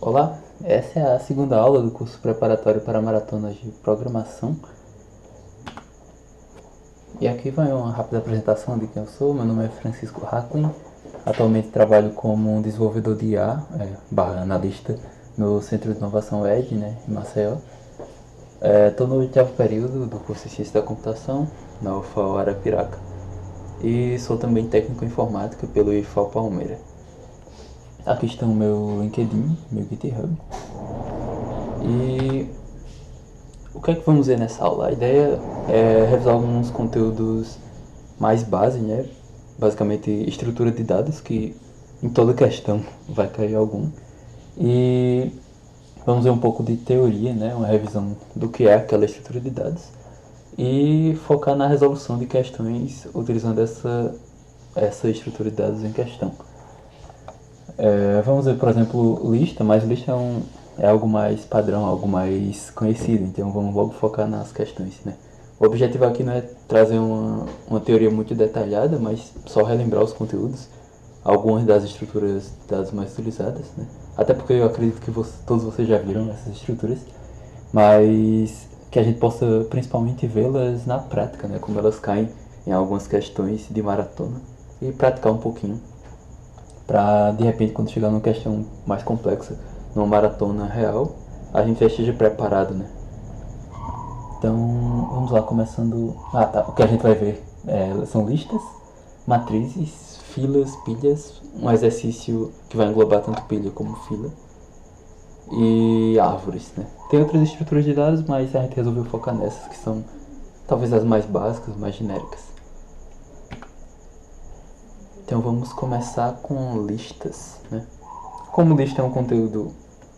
Olá, essa é a segunda aula do curso preparatório para maratonas de programação. E aqui vai uma rápida apresentação de quem eu sou. Meu nome é Francisco Hacklin. Atualmente trabalho como um desenvolvedor de IA, analista, no Centro de Inovação ED, em Maceió. Estou no oitavo período do curso de Ciência da Computação, na UFAL Arapiraca. E sou também técnico em informática pelo IFAL Palmeira. Aqui está o meu LinkedIn, meu GitHub. E o que é que vamos ver nessa aula? A ideia é revisar alguns conteúdos mais base, basicamente estrutura de dados, que em toda questão vai cair algum. E vamos ver um pouco de teoria, uma revisão do que é aquela estrutura de dados. E focar na resolução de questões utilizando essa estrutura de dados em questão. Vamos ver, por exemplo, lista, mas lista é algo mais padrão, algo mais conhecido, então vamos logo focar nas questões, O objetivo aqui não é trazer uma teoria muito detalhada, mas só relembrar os conteúdos, algumas das estruturas de dados mais utilizadas, Até porque eu acredito que todos vocês já viram essas estruturas, mas que a gente possa principalmente vê-las na prática, Como elas caem em algumas questões de maratona e praticar um pouquinho para de repente quando chegar numa questão mais complexa, numa maratona real, a gente já esteja preparado, Então, vamos lá, começando... O que a gente vai ver são listas, matrizes, filas, pilhas, um exercício que vai englobar tanto pilha como fila, e árvores, Tem outras estruturas de dados, mas a gente resolveu focar nessas, que são talvez as mais básicas, mais genéricas. Então vamos começar com listas, Como lista é um conteúdo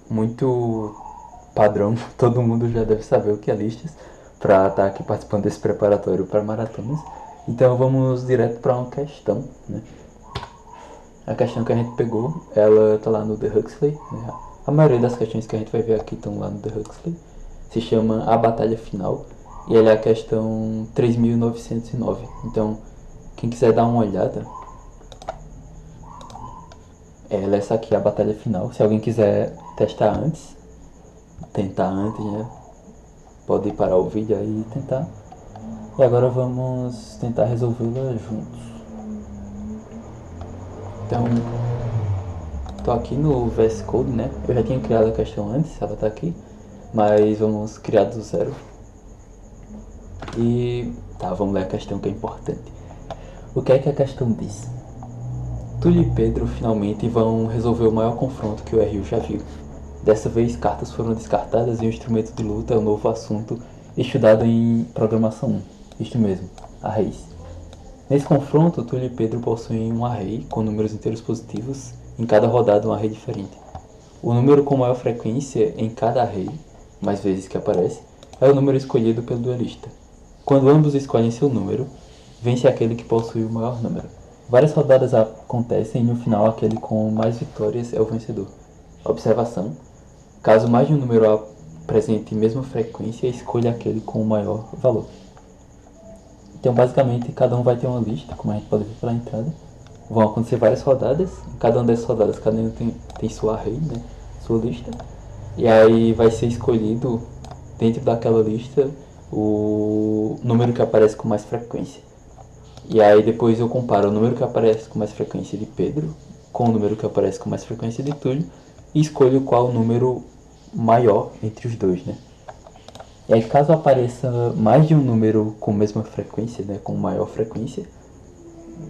muito padrão, todo mundo já deve saber o que é listas para estar aqui participando desse preparatório para maratonas. Então vamos direto para uma questão, A questão que a gente pegou, ela está lá no The Huxley, A maioria das questões que a gente vai ver aqui estão lá no The Huxley. Se chama A Batalha Final e ela é a questão 3909. Então, quem quiser dar uma olhada, ela é essa aqui, a batalha final. Se alguém quiser testar antes, tentar antes, pode parar o vídeo aí e tentar. E agora vamos tentar resolvê-la juntos. Então, tô aqui no VS Code, Eu já tinha criado a questão antes, ela tá aqui, mas vamos criar do zero. E vamos ler a questão que é importante. O que é que a questão diz? Túlio e Pedro finalmente vão resolver o maior confronto que o Rio já viu. Dessa vez, cartas foram descartadas e o instrumento de luta é o novo assunto estudado em Programação 1. Isto mesmo, arrays. Nesse confronto, Túlio e Pedro possuem um array com números inteiros positivos, em cada rodada um array diferente. O número com maior frequência em cada array, mais vezes que aparece, é o número escolhido pelo duelista. Quando ambos escolhem seu número, vence aquele que possui o maior número. Várias rodadas acontecem e no final aquele com mais vitórias é o vencedor. Observação: caso mais de um número apresente mesma frequência, escolha aquele com o maior valor. Então basicamente cada um vai ter uma lista, como a gente pode ver pela entrada. Vão acontecer várias rodadas, em cada uma dessas rodadas cada um tem sua array, sua lista. E aí vai ser escolhido dentro daquela lista o número que aparece com mais frequência. E aí depois eu comparo o número que aparece com mais frequência de Pedro com o número que aparece com mais frequência de Túlio e escolho qual o número maior entre os dois, E aí caso apareça mais de um número com mesma frequência, com maior frequência,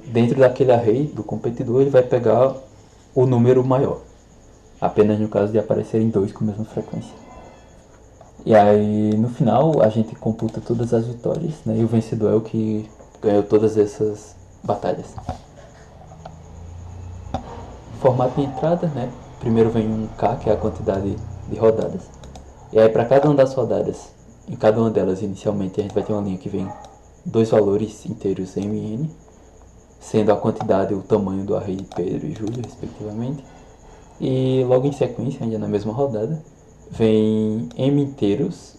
dentro daquele array do competidor ele vai pegar o número maior, apenas no caso de aparecerem dois com a mesma frequência. E aí no final a gente computa todas as vitórias, e o vencedor é o que ganhou todas essas batalhas. Formato de entrada, primeiro vem um K, que é a quantidade de rodadas. E aí para cada uma das rodadas, em cada uma delas inicialmente a gente vai ter uma linha que vem dois valores inteiros M e N, sendo a quantidade o tamanho do array de Pedro e Júlio, respectivamente. E logo em sequência, ainda na mesma rodada, vem M inteiros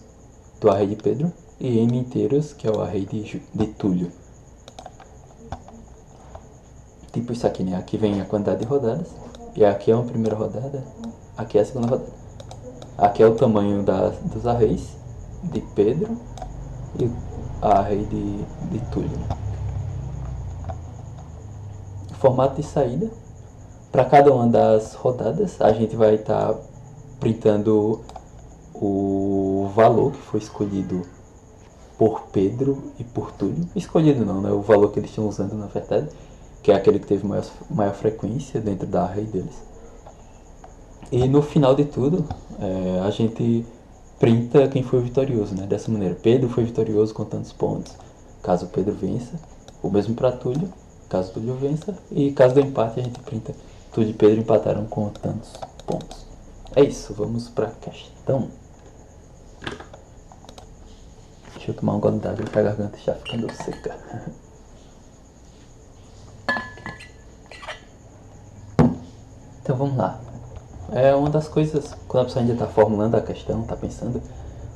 do array de Pedro e N inteiros, que é o array de Túlio. Tipo isso aqui, Aqui vem a quantidade de rodadas, e aqui é uma primeira rodada, Aqui é a segunda rodada. Aqui é o tamanho dos arrays de Pedro e a array de Túlio. Formato de saída. Para cada uma das rodadas, a gente vai estar printando o valor que foi escolhido por Pedro e por Túlio. Escolhido não, né? O valor que eles estão usando, na verdade, que é aquele que teve maior frequência dentro da array deles. E no final de tudo, a gente printa quem foi vitorioso, né? Dessa maneira, Pedro foi vitorioso com tantos pontos, caso Pedro vença. O mesmo para Túlio, caso Túlio vença. E caso do empate, a gente printa Túlio e Pedro empataram com tantos pontos. É isso, vamos para a questão. Deixa eu tomar um gole d'água que a garganta está ficando seca. Então vamos lá. É uma das coisas, quando a pessoa ainda está formulando a questão, está pensando,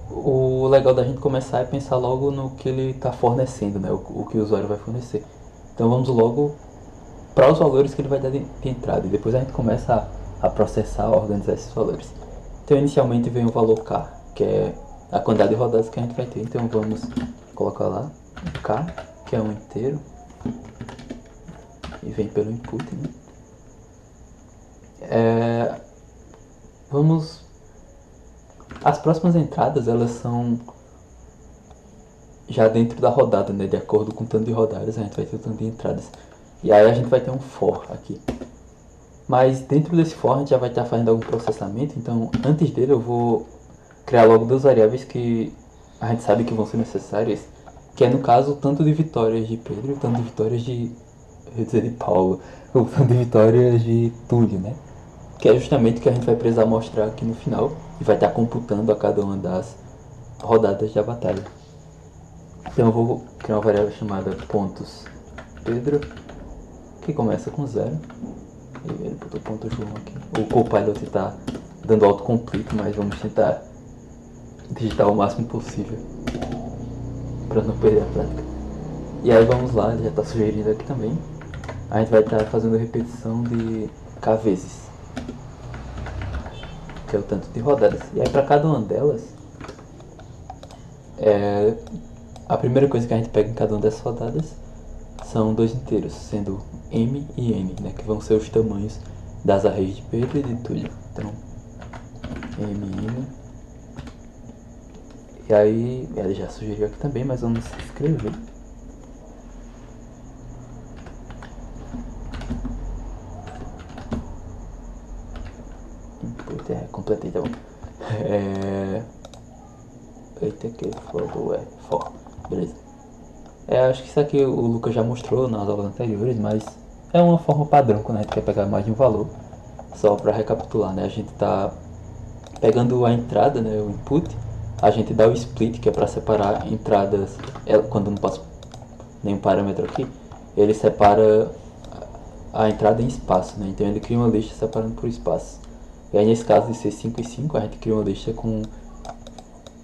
o legal da gente começar é pensar logo no que ele está fornecendo, né? O que o usuário vai fornecer. Então vamos logo para os valores que ele vai dar de entrada e depois a gente começa a processar, organizar esses valores. Então inicialmente vem o valor K, que é a quantidade de rodadas que a gente vai ter. Então vamos colocar lá K, que é um inteiro, e vem pelo input, né? As próximas entradas, elas são já dentro da rodada, né? De acordo com o tanto de rodadas, a gente vai ter o tanto de entradas. E aí a gente vai ter um for aqui. Mas dentro desse for a gente já vai estar fazendo algum processamento, então antes dele eu vou criar logo duas variáveis que a gente sabe que vão ser necessárias, que é no caso o tanto de vitórias de Pedro e o tanto de vitórias de Paulo, o tanto de vitórias de Túlio, né? Que é justamente o que a gente vai precisar mostrar aqui no final e vai estar computando a cada uma das rodadas da batalha. Então eu vou criar uma variável chamada pontos Pedro, que começa com 0. E ele botou ponto João aqui. O Copilot está dando autocomplete, mas vamos tentar digitar o máximo possível para não perder a prática. E aí vamos lá, ele já está sugerindo aqui também. A gente vai estar fazendo repetição de K vezes, que é o tanto de rodadas. E aí para cada uma delas, a primeira coisa que a gente pega em cada uma dessas rodadas são dois inteiros, sendo M e N, né, que vão ser os tamanhos das arrays de Pedro e de Túlio. Então, M e N. E aí, ele já sugeriu aqui também, mas vamos escrever. Completei, tá bom. Eita, que foda, for. Beleza. Acho que isso aqui o Lucas já mostrou nas aulas anteriores, mas é uma forma padrão quando a gente quer pegar mais de um valor. Só para recapitular, né? A gente tá pegando a entrada, né? O input. A gente dá o split, que é para separar entradas. Quando não passa nenhum parâmetro aqui, ele separa a entrada em espaço, né? Então ele cria uma lista separando por espaço. E aí nesse caso de ser 5 e 5, a gente cria uma lista com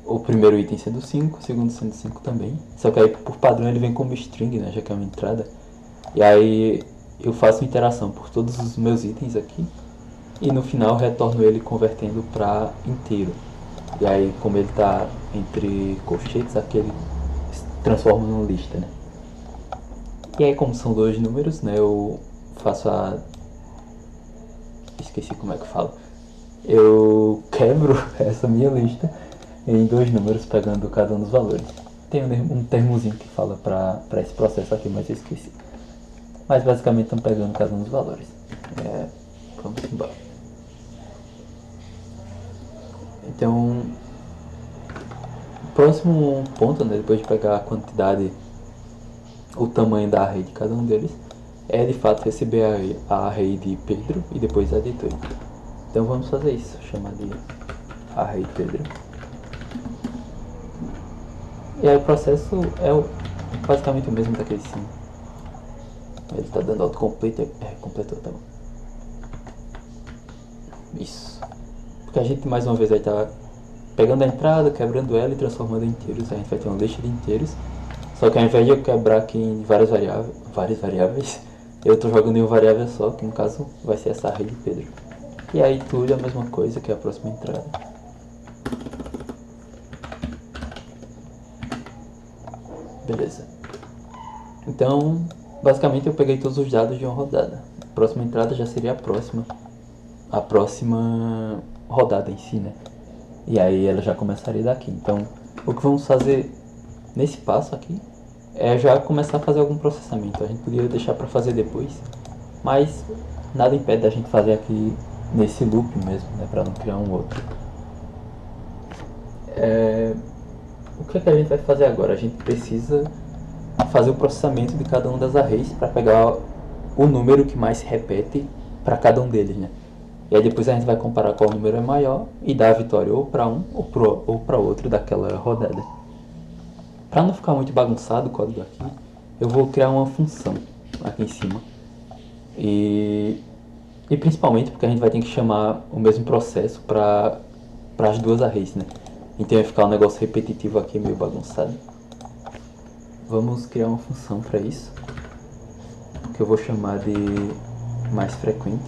o primeiro item sendo 5, o segundo sendo 5 também. Só que aí por padrão ele vem como string, né, já que é uma entrada. E aí eu faço interação por todos os meus itens aqui. E no final retorno ele convertendo para inteiro. E aí como ele está entre colchetes, aqui ele transforma numa lista, né. E aí como são dois números, né, eu faço esqueci como é que fala. Eu quebro essa minha lista em dois números, pegando cada um dos valores. Tem um termozinho que fala para esse processo aqui, mas eu esqueci. Mas basicamente estamos pegando cada um dos valores. Vamos embora. Então, o próximo ponto, né, depois de pegar a quantidade, o tamanho da array de cada um deles, é de fato receber a array de Pedro e depois a de Túlio. Então vamos fazer isso, chamar de array de Pedro. E aí o processo é basicamente o mesmo daquele sim. Ele está dando autocomplete, completou, tá bom. Isso. Porque a gente mais uma vez vai estar pegando a entrada, quebrando ela e transformando em inteiros. A gente vai ter uma lista de inteiros. Só que ao invés de eu quebrar aqui em várias variáveis, eu estou jogando em uma variável só, que no caso vai ser essa array de Pedro. E aí Túlio é a mesma coisa, que é a próxima entrada. Beleza. Então, basicamente eu peguei todos os dados de uma rodada. A próxima entrada já seria a próxima rodada em si, né? E aí ela já começaria daqui. Então, o que vamos fazer nesse passo aqui é já começar a fazer algum processamento. A gente poderia deixar para fazer depois, mas nada impede da gente fazer aqui nesse loop mesmo, né? Para não criar um outro. O que é que a gente vai fazer agora? A gente precisa fazer o processamento de cada um das arrays para pegar o número que mais se repete para cada um deles, né? E aí depois a gente vai comparar qual número é maior e dar a vitória ou para um ou para outro daquela rodada. Para não ficar muito bagunçado o código aqui, eu vou criar uma função aqui em cima. E principalmente porque a gente vai ter que chamar o mesmo processo para as duas arrays, né? Então vai ficar um negócio repetitivo aqui, meio bagunçado. Vamos criar uma função para isso, que eu vou chamar de mais frequente.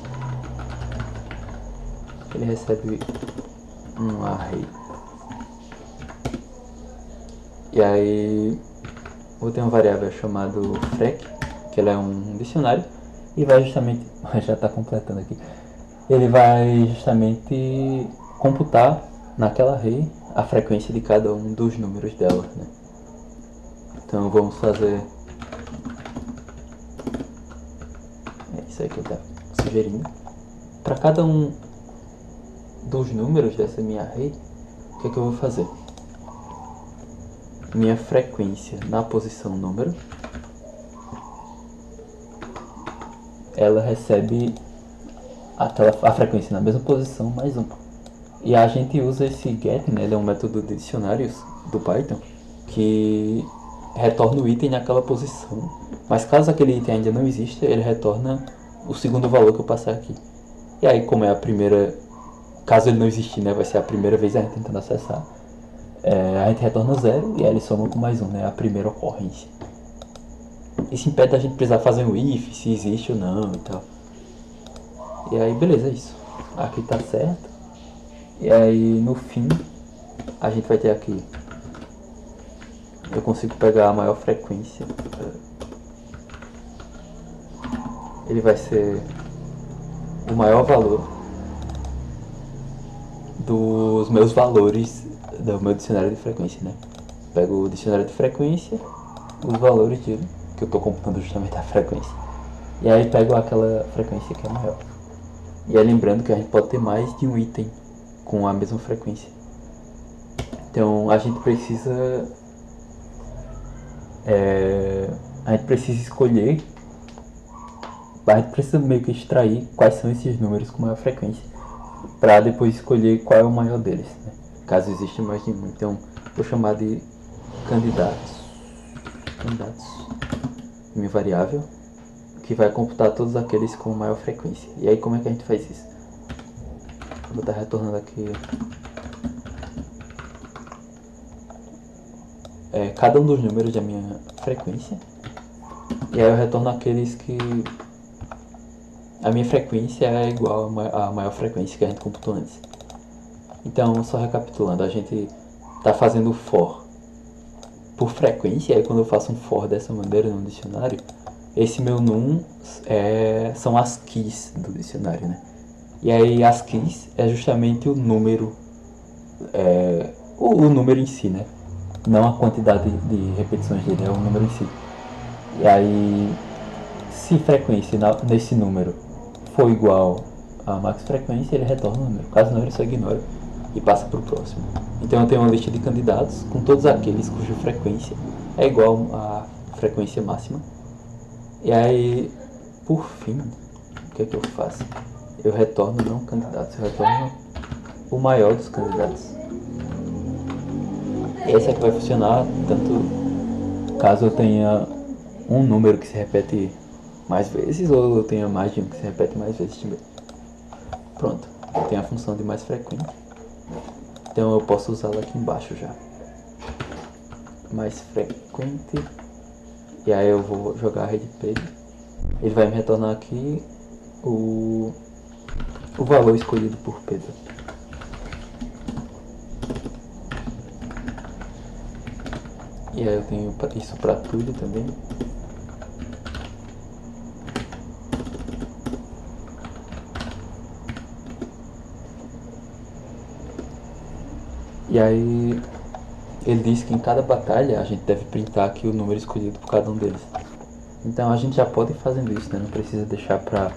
Ele recebe um array. E aí vou ter uma variável chamada frec, que ela é um dicionário, e vai justamente, já está completando aqui, ele vai justamente computar naquela array a frequência de cada um dos números dela, né? Então vamos fazer isso aí que eu estou sugerindo. Para cada um dos números dessa minha array, o que é que eu vou fazer? Minha frequência na posição número, ela recebe a frequência na mesma posição mais um. E a gente usa esse get, né? Ele é um método de dicionários do Python que retorna o item naquela posição. Mas caso aquele item ainda não exista, ele retorna o segundo valor que eu passar aqui. E aí, como é a primeira, caso ele não existir, né? Vai ser a primeira vez a gente tentando acessar. A gente retorna 0 e aí ele soma com mais 1, né? A primeira ocorrência. Isso impede a gente precisar fazer um if, se existe ou não e tal. E aí, beleza, é isso. Aqui tá certo. E aí, no fim, a gente vai ter aqui. Eu consigo pegar a maior frequência. Ele vai ser o maior valor dos meus valores do meu dicionário de frequência, né? Pego o dicionário de frequência, os valores dele, que eu estou computando justamente a frequência. E aí pego aquela frequência que é maior. E aí lembrando que a gente pode ter mais de um item com a mesma frequência. Então a gente precisa escolher, a gente precisa meio que extrair quais são esses números com maior frequência para depois escolher qual é o maior deles, né? Caso exista mais de um. Então vou chamar de candidatos, minha variável, que vai computar todos aqueles com maior frequência. E aí como é que a gente faz isso? Vou estar retornando aqui cada um dos números da minha frequência. E aí eu retorno aqueles que a minha frequência é igual à maior frequência que a gente computou antes. Então, só recapitulando, a gente está fazendo for por frequência. E aí quando eu faço um for dessa maneira no dicionário, esse meu num são as keys do dicionário, né? E aí as keys é justamente o número, o número em si, né? Não a quantidade de repetições dele, é o número em si. E aí, se frequência nesse número for igual a max frequência, ele retorna o número. Caso não, ele só ignora e passa para o próximo. Então eu tenho uma lista de candidatos com todos aqueles cuja frequência é igual à frequência máxima. E aí, por fim, o que é que eu faço? Eu retorno não candidatos, eu retorno o maior dos candidatos. Esse é que vai funcionar tanto caso eu tenha um número que se repete mais vezes ou eu tenha mais de um que se repete mais vezes também. Pronto, eu tenho a função de mais frequente. Então eu posso usá-la aqui embaixo já. Mais frequente. E aí eu vou jogar a rede page. Ele vai me retornar aqui o valor escolhido por Pedro. E aí eu tenho isso para Túlio também. E aí ele disse que em cada batalha a gente deve printar aqui o número escolhido por cada um deles. Então a gente já pode ir fazendo isso, né? Não precisa deixar pra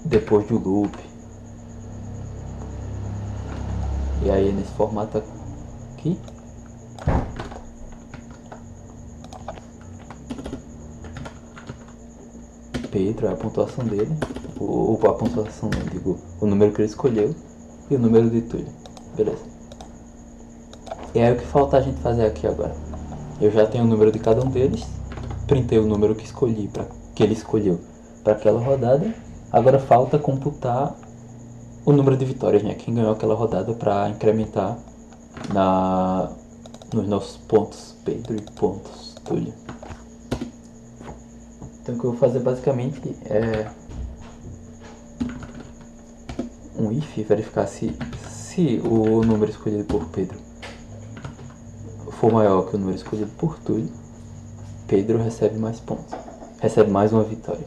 depois do loop. E aí nesse formato aqui. Pedro é a pontuação dele. A pontuação não, digo, o número que ele escolheu. E o número de Túlio. Beleza. E aí o que falta a gente fazer aqui agora? Eu já tenho o número de cada um deles. Printei o número que ele escolheu para aquela rodada. Agora falta computar o número de vitórias, né? Quem ganhou aquela rodada para incrementar nos nossos pontos Pedro e pontos Túlio. Então o que eu vou fazer basicamente é um if, verificar se o número escolhido por Pedro for maior que o número escolhido por Túlio, Pedro recebe mais pontos, recebe mais uma vitória.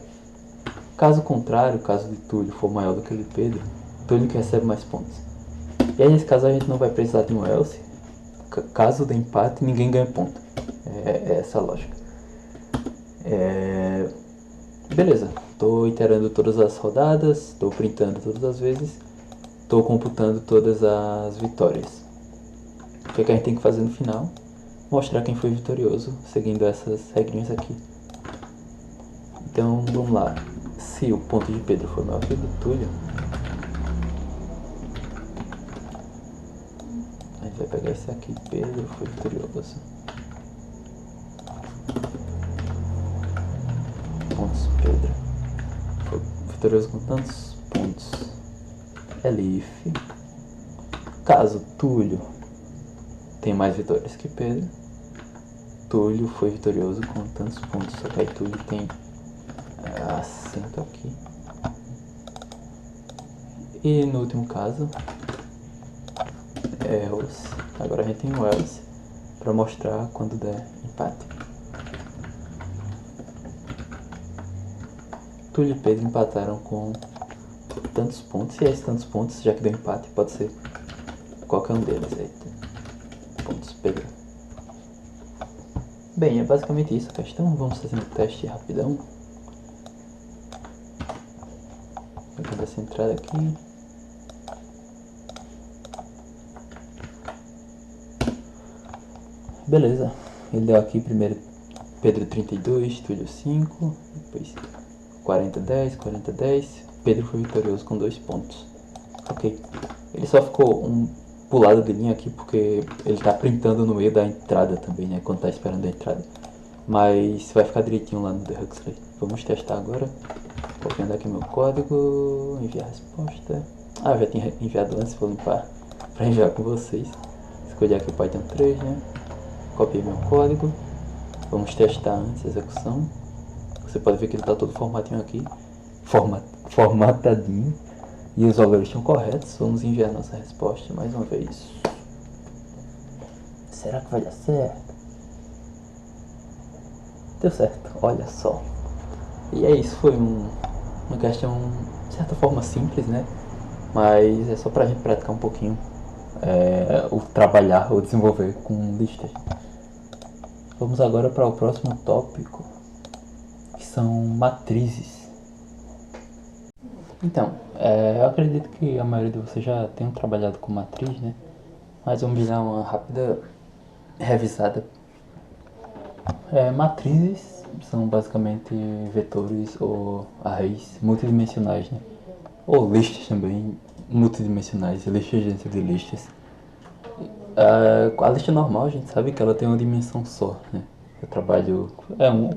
Caso contrário, caso de Túlio for maior do que o de Pedro, Túlio que recebe mais pontos. E aí nesse caso a gente não vai precisar de um else. Caso de empate, ninguém ganha ponto. É essa a lógica. Beleza, estou iterando todas as rodadas, estou printando todas as vezes, estou computando todas as vitórias. O que a gente tem que fazer no final? Mostrar quem foi vitorioso, seguindo essas regrinhas aqui. Então vamos lá. Se o ponto de Pedro for maior que o do Túlio, a gente vai pegar esse aqui. Pedro foi vitorioso. Pontos Pedro. Foi vitorioso com tantos pontos. Elif. Caso Túlio tem mais vitórias que Pedro, Túlio foi vitorioso com tantos pontos. Só que aí Túlio tem acento aqui. E no último caso, else. Agora a gente tem o else para mostrar quando der empate. Túlio e Pedro empataram com tantos pontos. E esses tantos pontos, já que deu empate, pode ser qualquer um deles. Aí, pontos Pedro. Bem, é basicamente isso a questão. Vamos fazer um teste rapidão. Vou pegar essa entrada aqui. Beleza, ele deu aqui primeiro Pedro 32, Túlio 5, depois 40, 10, 40, 10. Pedro foi vitorioso com 2 pontos. Ok, ele só ficou pulado de linha aqui porque ele tá printando no meio da entrada também, né, quando tá esperando a entrada. Mas vai ficar direitinho lá no The Huxley. Vamos testar agora. Copiando aqui meu código, enviar a resposta. Eu já tinha enviado antes, vou limpar para enviar com vocês. Escolhi aqui Python 3, né? Copiei meu código. Vamos testar antes a execução. Você pode ver que ele está todo formatinho aqui. Formatadinho. E os valores estão corretos. Vamos enviar nossa resposta mais uma vez. Será que vai dar certo? Deu certo, olha só. E é isso, foi uma questão de certa forma simples, né? Mas é só pra gente praticar um pouquinho o trabalhar ou desenvolver com listas. Vamos agora para o próximo tópico, que são matrizes. Então, eu acredito que a maioria de vocês já tenham trabalhado com matriz, né? Mas vamos dar uma rápida revisada. Matrizes são basicamente vetores ou arrays multidimensionais, né? Ou listas também multidimensionais, listas dentro de listas. A lista normal a gente sabe que ela tem uma dimensão só, né? Eu trabalho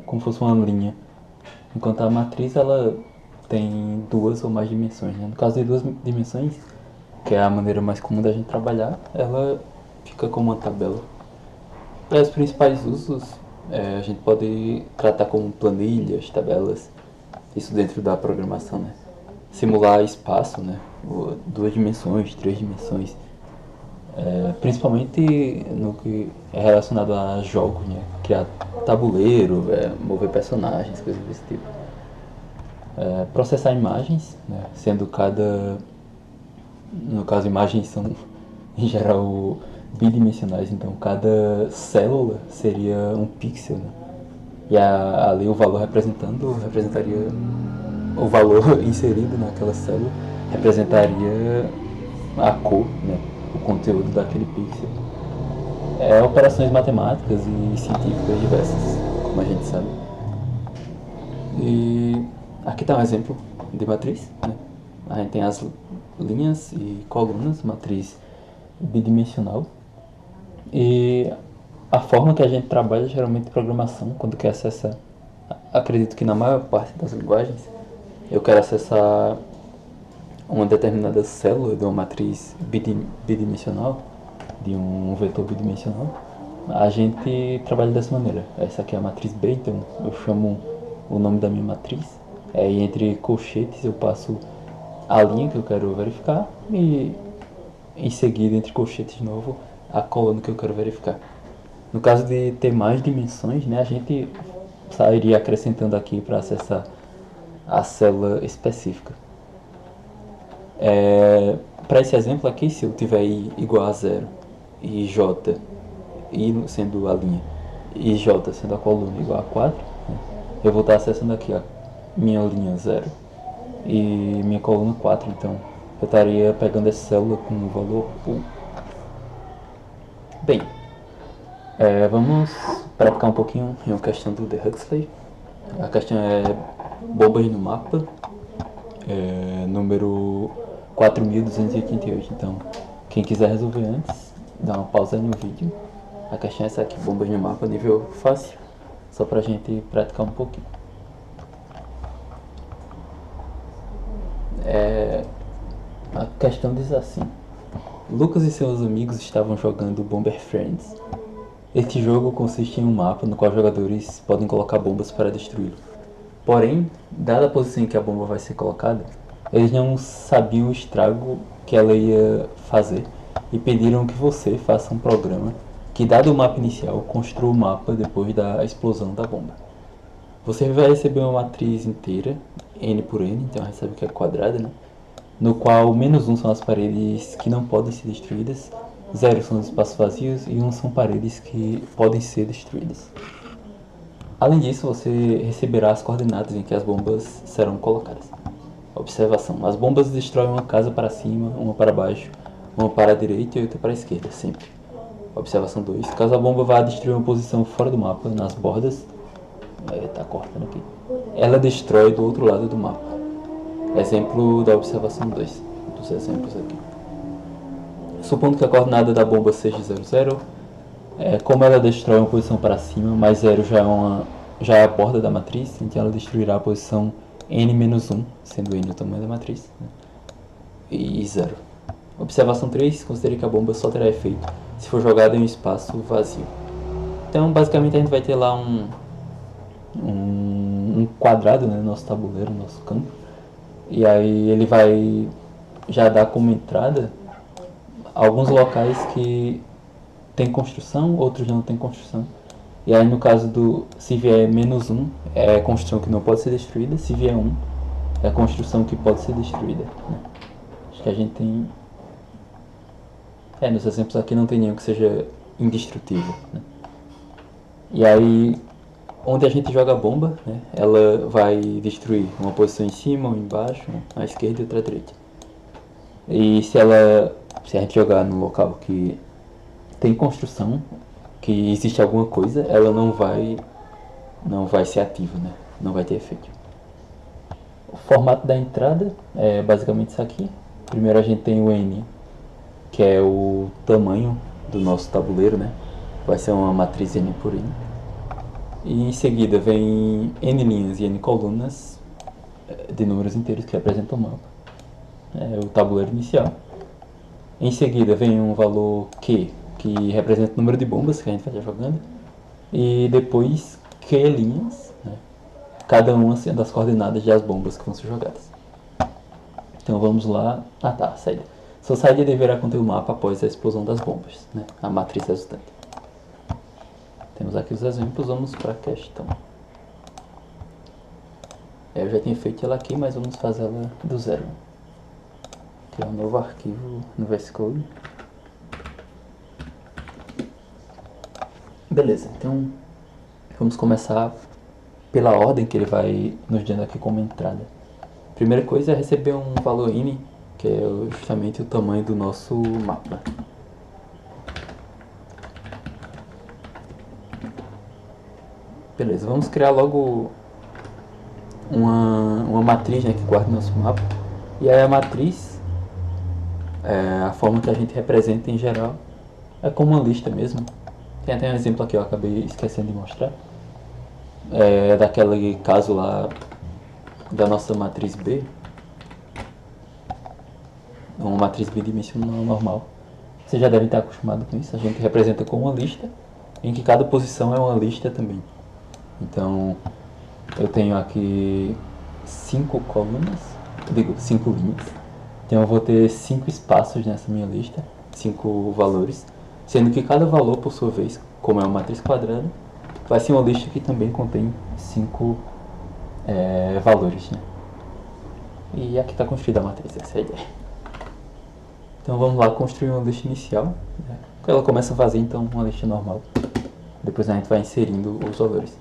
como se fosse uma linha, enquanto a matriz ela tem duas ou mais dimensões, né? No caso de duas dimensões, que é a maneira mais comum da gente trabalhar, ela fica como uma tabela. E os principais usos a gente pode tratar como planilhas, tabelas, isso dentro da programação, né? Simular espaço, né? 2 dimensões, 3 dimensões, principalmente no que é relacionado a jogos, né? Criar tabuleiro, mover personagens, coisas desse tipo. Processar imagens, né? Sendo no caso, imagens são em geral bidimensionais, então cada célula seria um pixel, né? E ali o valor representaria o valor inserido naquela célula representaria a cor, né? O conteúdo daquele pixel. Operações matemáticas e científicas diversas, como a gente sabe. E aqui está um exemplo de matriz, né? A gente tem as linhas e colunas, matriz bidimensional. E a forma que a gente trabalha geralmente em programação, quando quer acessar, acredito que na maior parte das linguagens, eu quero acessar uma determinada célula de uma matriz bidimensional, de um vetor bidimensional, a gente trabalha dessa maneira. Essa aqui é a matriz B, então eu chamo o nome da minha matriz, e entre colchetes eu passo a linha que eu quero verificar e em seguida entre colchetes de novo a coluna que eu quero verificar. No caso de ter mais dimensões, né, a gente iria acrescentando aqui para acessar a célula específica. Para esse exemplo aqui, se eu tiver I igual a 0 e J, I sendo a linha, e J sendo a coluna igual a 4, né, eu vou estar acessando aqui a minha linha 0 e minha coluna 4, então eu estaria pegando essa célula com o valor 1. Bem, vamos praticar um pouquinho em uma questão do The Huxley. A questão é bombas no mapa, número 4288. Então, quem quiser resolver antes, dá uma pausa aí no vídeo. A questão é essa aqui, bombas no mapa, nível fácil, só pra gente praticar um pouquinho. A questão diz assim: Lucas e seus amigos estavam jogando Bomber Friends. Este jogo consiste em um mapa no qual os jogadores podem colocar bombas para destruí-lo. Porém, dada a posição em que a bomba vai ser colocada, eles não sabiam o estrago que ela ia fazer e pediram que você faça um programa que, dado o mapa inicial, construa o mapa depois da explosão da bomba. Você vai receber uma matriz inteira, n por n, então recebe que é quadrada, né? No qual -1 são as paredes que não podem ser destruídas, 0 são os espaços vazios e 1 são paredes que podem ser destruídas. Além disso, você receberá as coordenadas em que as bombas serão colocadas. Observação: as bombas destroem uma casa para cima, uma para baixo, uma para a direita e outra para a esquerda, sempre. Observação 2: caso a bomba vá destruir uma posição fora do mapa, nas bordas, tá cortando aqui, ela destrói do outro lado do mapa. Exemplo da observação 2, dos exemplos aqui. Supondo que a coordenada da bomba seja 0, 0, como ela destrói uma posição para cima, mais 0 já é a borda da matriz, então ela destruirá a posição n-1, sendo n o tamanho da matriz, né? E 0. Observação 3, considere que a bomba só terá efeito se for jogada em um espaço vazio. Então, basicamente, a gente vai ter lá um quadrado, né, no nosso tabuleiro, no nosso campo. E aí ele vai já dar como entrada alguns locais que tem construção, outros não tem construção. E aí no caso se vier -1, é construção que não pode ser destruída, se vier 1, é construção que pode ser destruída, né? Acho que a gente tem... nos exemplos aqui não tem nenhum que seja indestrutível, né? E aí, onde a gente joga a bomba, né, ela vai destruir uma posição em cima ou embaixo, né, à esquerda e outra à direita. E se a gente jogar no local que tem construção, que existe alguma coisa, ela não vai ser ativa, né? Não vai ter efeito. O formato da entrada é basicamente isso aqui. Primeiro a gente tem o N, que é o tamanho do nosso tabuleiro, né? Vai ser uma matriz N por N. E em seguida vem N linhas e N colunas de números inteiros que representam o mapa. O tabuleiro inicial. Em seguida vem um valor Q, que representa o número de bombas que a gente vai estar jogando. E depois Q linhas, né? Cada uma sendo as coordenadas das bombas que vão ser jogadas. Então vamos lá. Ah tá, saída. Sua saída deverá conter o mapa após a explosão das bombas, né? A matriz resultante. Temos aqui os exemplos, vamos para a questão. Eu já tinha feito ela aqui, mas vamos fazer ela do zero. Criar um novo arquivo no VS Code. Beleza, então vamos começar pela ordem que ele vai nos dando aqui como entrada. Primeira coisa é receber um valor ini, que é justamente o tamanho do nosso mapa. Beleza, vamos criar logo uma matriz, né, que guarda o nosso mapa. E aí a matriz, a forma que a gente representa em geral, é como uma lista mesmo. Tem até um exemplo aqui, eu acabei esquecendo de mostrar. É daquele caso lá da nossa matriz B. Uma matriz bidimensional normal. Vocês já devem estar acostumados com isso. A gente representa com uma lista, em que cada posição é uma lista também. Então, eu tenho aqui 5 colunas, digo, 5 linhas. Então eu vou ter 5 espaços nessa minha lista, 5 valores, sendo que cada valor, por sua vez, como é uma matriz quadrada, vai ser uma lista que também contém 5 valores, né? E aqui está construída a matriz, essa é a ideia. Então vamos lá construir uma lista inicial, né? Ela começa a fazer então uma lista normal. Depois a gente vai inserindo os valores.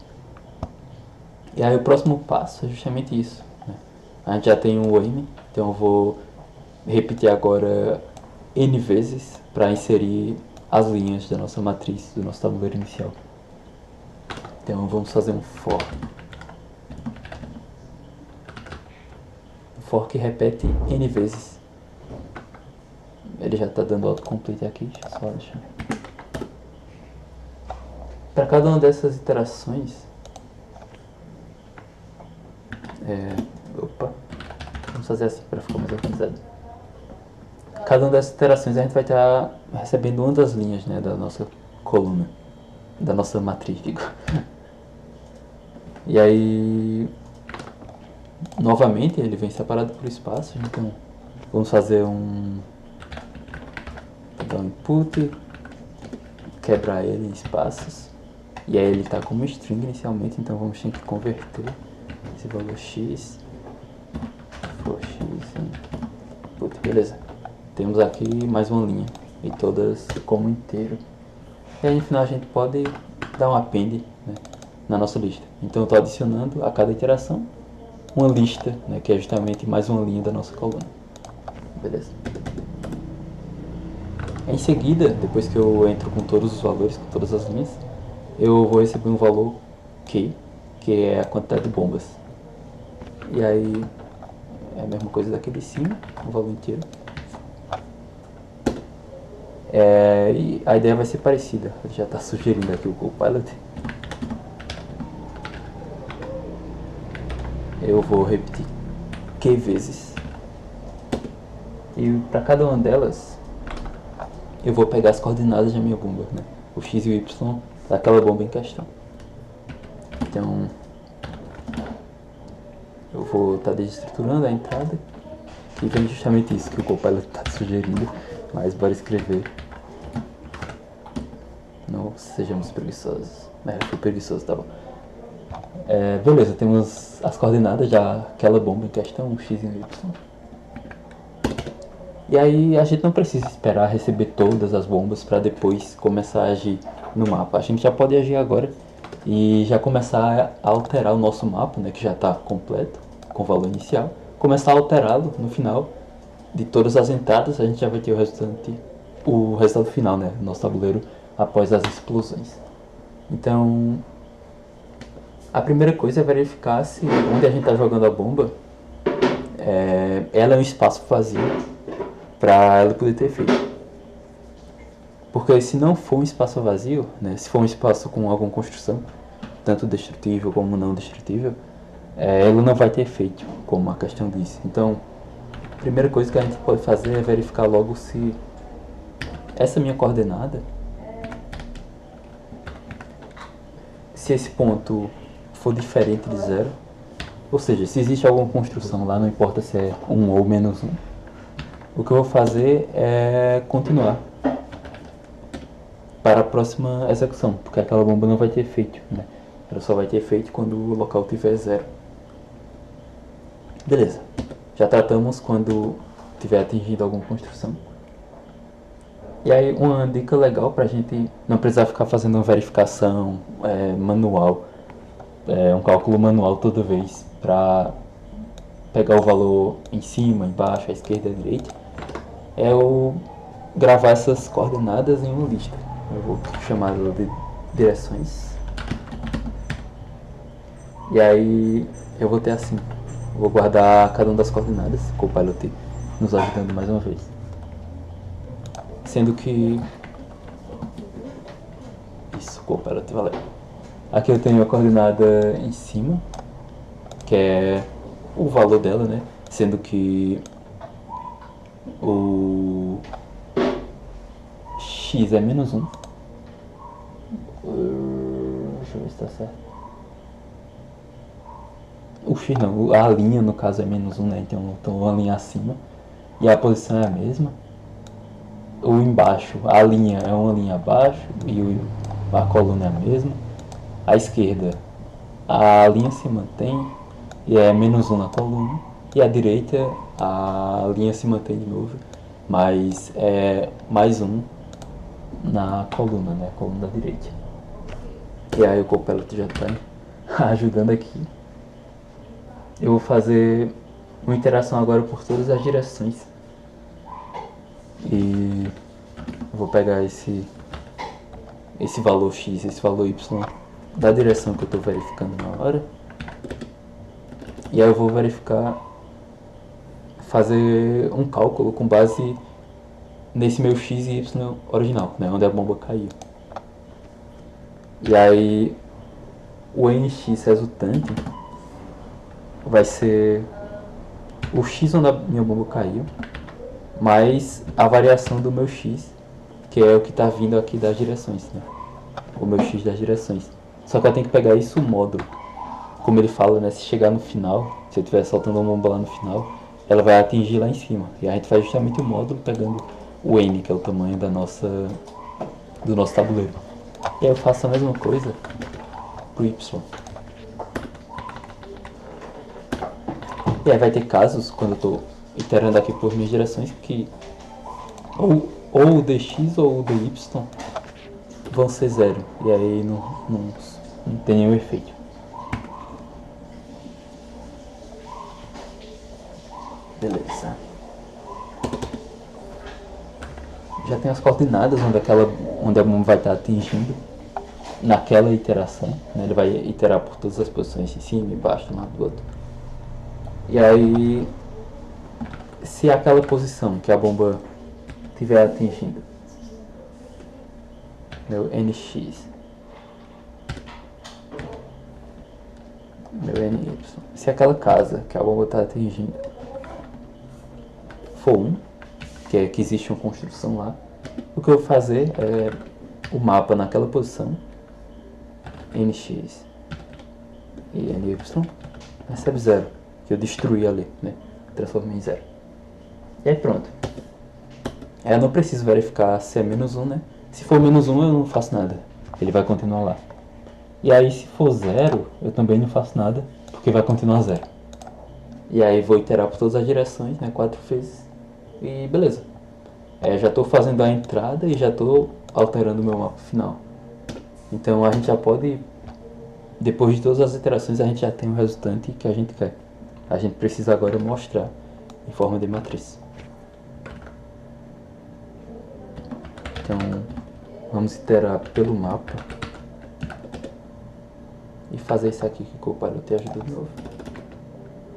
E aí o próximo passo é justamente isso, né? A gente já tem um m, então eu vou repetir agora n vezes para inserir as linhas da nossa matriz, do nosso tabuleiro inicial. Então vamos fazer um for. Um for que repete n vezes. Ele já está dando autocomplete aqui, deixa eu só deixar. Para cada uma dessas iterações, vamos fazer assim para ficar mais organizado. Cada uma dessas iterações a gente vai estar recebendo uma das linhas, né, da nossa coluna, da nossa matriz, digo. E aí, novamente, ele vem separado por espaços, então vamos fazer dar um input, quebrar ele em espaços, e aí ele está como string inicialmente, então vamos ter que converter esse valor x for x input, beleza. Temos aqui mais uma linha, e todas como inteiro. E aí no final a gente pode dar um append, né, na nossa lista. Então eu estou adicionando a cada iteração uma lista, né, que é justamente mais uma linha da nossa coluna. Beleza. Em seguida, depois que eu entro com todos os valores, com todas as linhas, eu vou receber um valor Q, que é a quantidade de bombas. E aí é a mesma coisa daqui de cima, um valor inteiro. E a ideia vai ser parecida, ele já está sugerindo aqui o Copilot. Eu vou repetir Q vezes. E para cada uma delas, eu vou pegar as coordenadas da minha bomba, né? O x e o y daquela bomba em questão. Então, eu vou estar desestruturando a entrada, que vem justamente isso que o Copilot está sugerindo, mas bora escrever. Não sejamos preguiçosos. Eu fui preguiçoso, tá bom. Beleza, temos as coordenadas daquela bomba em questão, x e y. E aí a gente não precisa esperar receber todas as bombas para depois começar a agir no mapa. A gente já pode agir agora e já começar a alterar o nosso mapa, né, que já está completo, com o valor inicial. Começar a alterá-lo no final de todas as entradas, a gente já vai ter o resultado final, né, do nosso tabuleiro após as explosões. Então, a primeira coisa é verificar se onde a gente está jogando a bomba, ela é um espaço vazio para ela poder ter efeito. Porque se não for um espaço vazio, né, se for um espaço com alguma construção, tanto destrutível como não destrutível, ela não vai ter efeito, como a questão diz. Então, a primeira coisa que a gente pode fazer é verificar logo se essa minha coordenada, se esse ponto for diferente de zero, Ou seja, se existe alguma construção lá, não importa se é 1 ou -1, o que eu vou fazer é continuar para a próxima execução, porque aquela bomba não vai ter efeito, né? Ela só vai ter efeito quando o local tiver 0. Beleza. Já tratamos quando tiver atingido alguma construção. E aí uma dica legal pra gente não precisar ficar fazendo uma verificação manual, um cálculo manual toda vez pra pegar o valor em cima, embaixo, à esquerda e à direita, é eu gravar essas coordenadas em uma lista. Eu vou chamar ela de direções. E aí eu vou ter assim, vou guardar cada uma das coordenadas, com o Copilot nos ajudando mais uma vez. Sendo que... Isso, Copilot, valeu. Aqui eu tenho a coordenada em cima, que é o valor dela, né? Sendo que o x é -1. Deixa eu ver se tá certo. O x não, a linha no caso é -1, né? Então uma linha acima. E a posição é a mesma. O embaixo, a linha é uma linha abaixo e a coluna é a mesma. À esquerda, a linha se mantém e é -1 na coluna. E à direita, a linha se mantém de novo, mas é +1 na coluna, né? A coluna da direita. E aí o Copilot já está ajudando aqui. Eu vou fazer uma interação agora por todas as direções. E vou pegar esse valor x, esse valor y da direção que eu estou verificando na hora. E aí eu vou verificar, fazer um cálculo com base nesse meu x e y original, né, onde a bomba caiu. E aí o nx resultante vai ser o x onde a minha bomba caiu, mais a variação do meu x, que é o que está vindo aqui das direções, né? O meu x das direções. Só que eu tenho que pegar isso módulo. Como ele fala, né? Se chegar no final, se eu estiver soltando uma bomba lá no final, ela vai atingir lá em cima. E a gente faz justamente o módulo pegando o n, que é o tamanho do nosso tabuleiro. E aí eu faço a mesma coisa pro y. E aí vai ter casos, quando eu estou iterando aqui por minhas direções, que ou o dx ou o dy vão ser 0. E aí não tem nenhum efeito. Beleza. Já tem as coordenadas onde a bomba vai estar atingindo naquela iteração, né? Ele vai iterar por todas as posições, em cima, embaixo, de um lado do outro. E aí, se aquela posição que a bomba estiver atingindo, meu nx, meu ny, se aquela casa que a bomba está atingindo for 1, que é que existe uma construção lá, o que eu vou fazer é o mapa naquela posição, nx e ny, recebe 0, que eu destruí ali, né? Transformei em 0. E aí pronto. Eu não preciso verificar se é -1, né? Se for -1 eu não faço nada, ele vai continuar lá. E aí se for 0, eu também não faço nada, porque vai continuar 0. E aí vou iterar por todas as direções, né? 4 vezes. E beleza. Já estou fazendo a entrada e já estou alterando o meu mapa final. Então a gente já pode, depois de todas as iterações, a gente já tem o resultante que a gente quer. A gente precisa agora mostrar em forma de matriz. Então vamos iterar pelo mapa e fazer isso aqui que o Copilot ajuda de novo.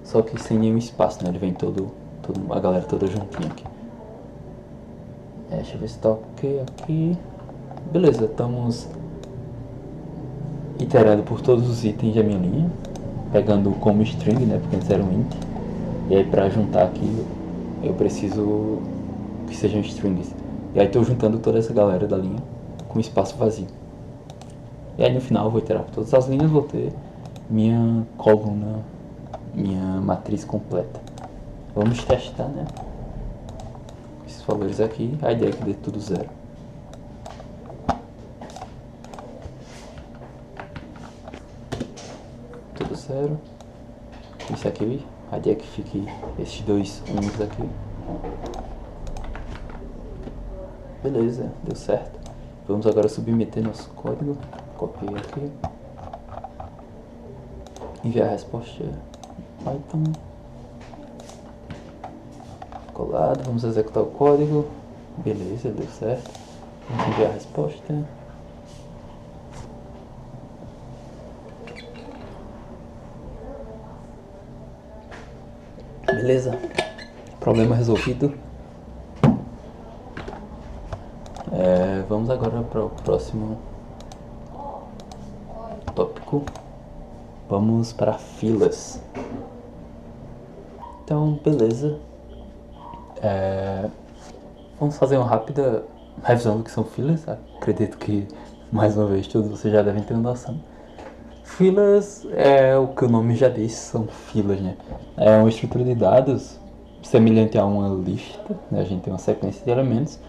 Só que sem nenhum espaço, né? Ele vem a galera toda juntinha aqui. Deixa eu ver se tá ok aqui. Beleza, estamos iterando por todos os itens da minha linha, pegando como string, né? Porque antes era um int. E aí para juntar aqui eu preciso que sejam strings. E aí estou juntando toda essa galera da linha com espaço vazio. E aí no final eu vou iterar por todas as linhas, vou ter minha coluna minha matriz completa. Vamos testar, né? Esses valores aqui, a ideia é que dê tudo zero. Tudo zero. Isso aqui, a ideia é que fique esses dois uns aqui. Beleza, deu certo. Vamos agora submeter nosso código. Copiei aqui. Enviar a resposta Python. Colado, vamos executar o código. Beleza, deu certo. Vamos enviar a resposta. Beleza, problema resolvido. Vamos agora para o próximo tópico. Vamos para filas. Então, beleza. Vamos fazer uma rápida revisão do que são filas. Acredito que, mais uma vez, todos vocês já devem ter uma noção. Filas é o que o nome já diz, são filas, né? É uma estrutura de dados semelhante a uma lista, né? A gente tem uma sequência de elementos,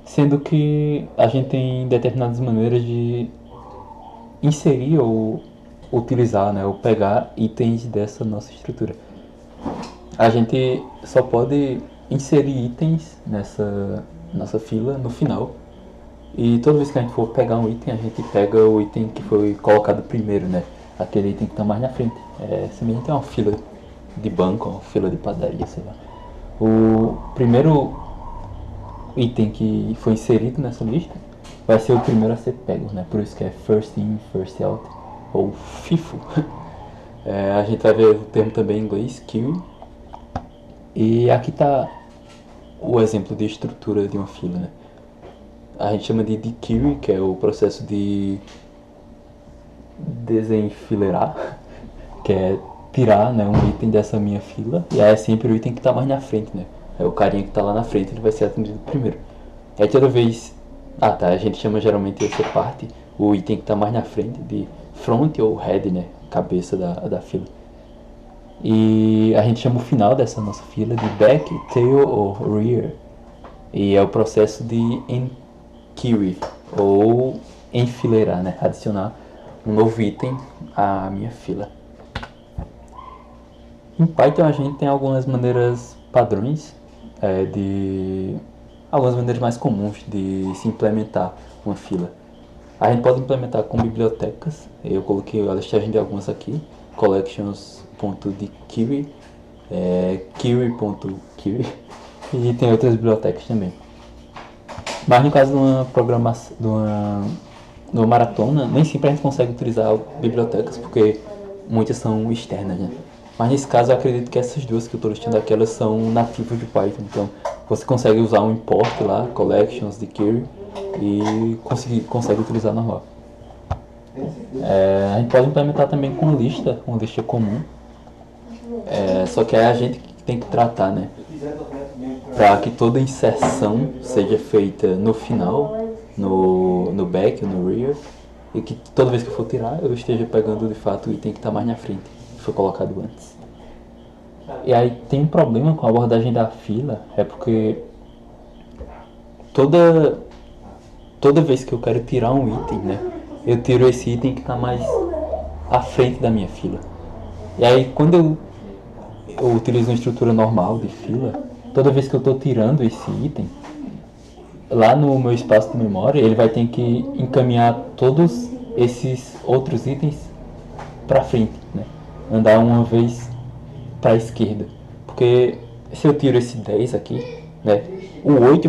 sendo que a gente tem determinadas maneiras de inserir ou utilizar, né? Ou pegar itens dessa nossa estrutura. A gente só pode inserir itens nessa nossa fila no final. E toda vez que a gente for pegar um item, a gente pega o item que foi colocado primeiro, né? Aquele item que está mais na frente. Semelhante a uma fila de banco, uma fila de padaria, sei lá. O primeiro item que foi inserido nessa lista vai ser o primeiro a ser pego, né? Por isso que é first in, first out, ou FIFO. A gente vai ver o termo também em inglês, queue. E aqui está o exemplo de estrutura de uma fila, né? A gente chama de dequeuing, que é o processo de desenfileirar, que é tirar, né, um item dessa minha fila, e aí é sempre o item que está mais na frente, né? É o carinha que está lá na frente, ele vai ser atendido primeiro. Aí toda vez... a gente chama geralmente essa parte, o item que está mais na frente, de front ou head, né? Cabeça da fila. E a gente chama o final dessa nossa fila de back, tail ou rear. E é o processo de queue, ou enfileirar, né? Adicionar um novo item à minha fila. Em Python a gente tem algumas maneiras padrões, algumas maneiras mais comuns de se implementar uma fila. A gente pode implementar com bibliotecas. Eu coloquei a listagem de algumas aqui: collections.dequeue, queue.queue, e tem outras bibliotecas também. Mas no caso de uma programação, de uma maratona, nem sempre a gente consegue utilizar bibliotecas, porque muitas são externas, né? Mas nesse caso eu acredito que essas duas que eu estou listando aqui, elas são nativas de Python. Então você consegue usar um import lá, collections, dequeue, e consegue utilizar normal. A gente pode implementar também com uma lista comum. Só que é a gente que tem que tratar, né? Para que toda inserção seja feita no final, no back ou no rear, e que toda vez que eu for tirar, eu esteja pegando de fato o item que está mais na frente, que foi colocado antes. E aí tem um problema com a abordagem da fila, é porque toda vez que eu quero tirar um item, né, eu tiro esse item que está mais à frente da minha fila. E aí quando eu utilizo uma estrutura normal de fila, toda vez que eu estou tirando esse item, lá no meu espaço de memória, ele vai ter que encaminhar todos esses outros itens para frente, né? Andar uma vez para a esquerda. Porque se eu tiro esse 10 aqui, né, o 8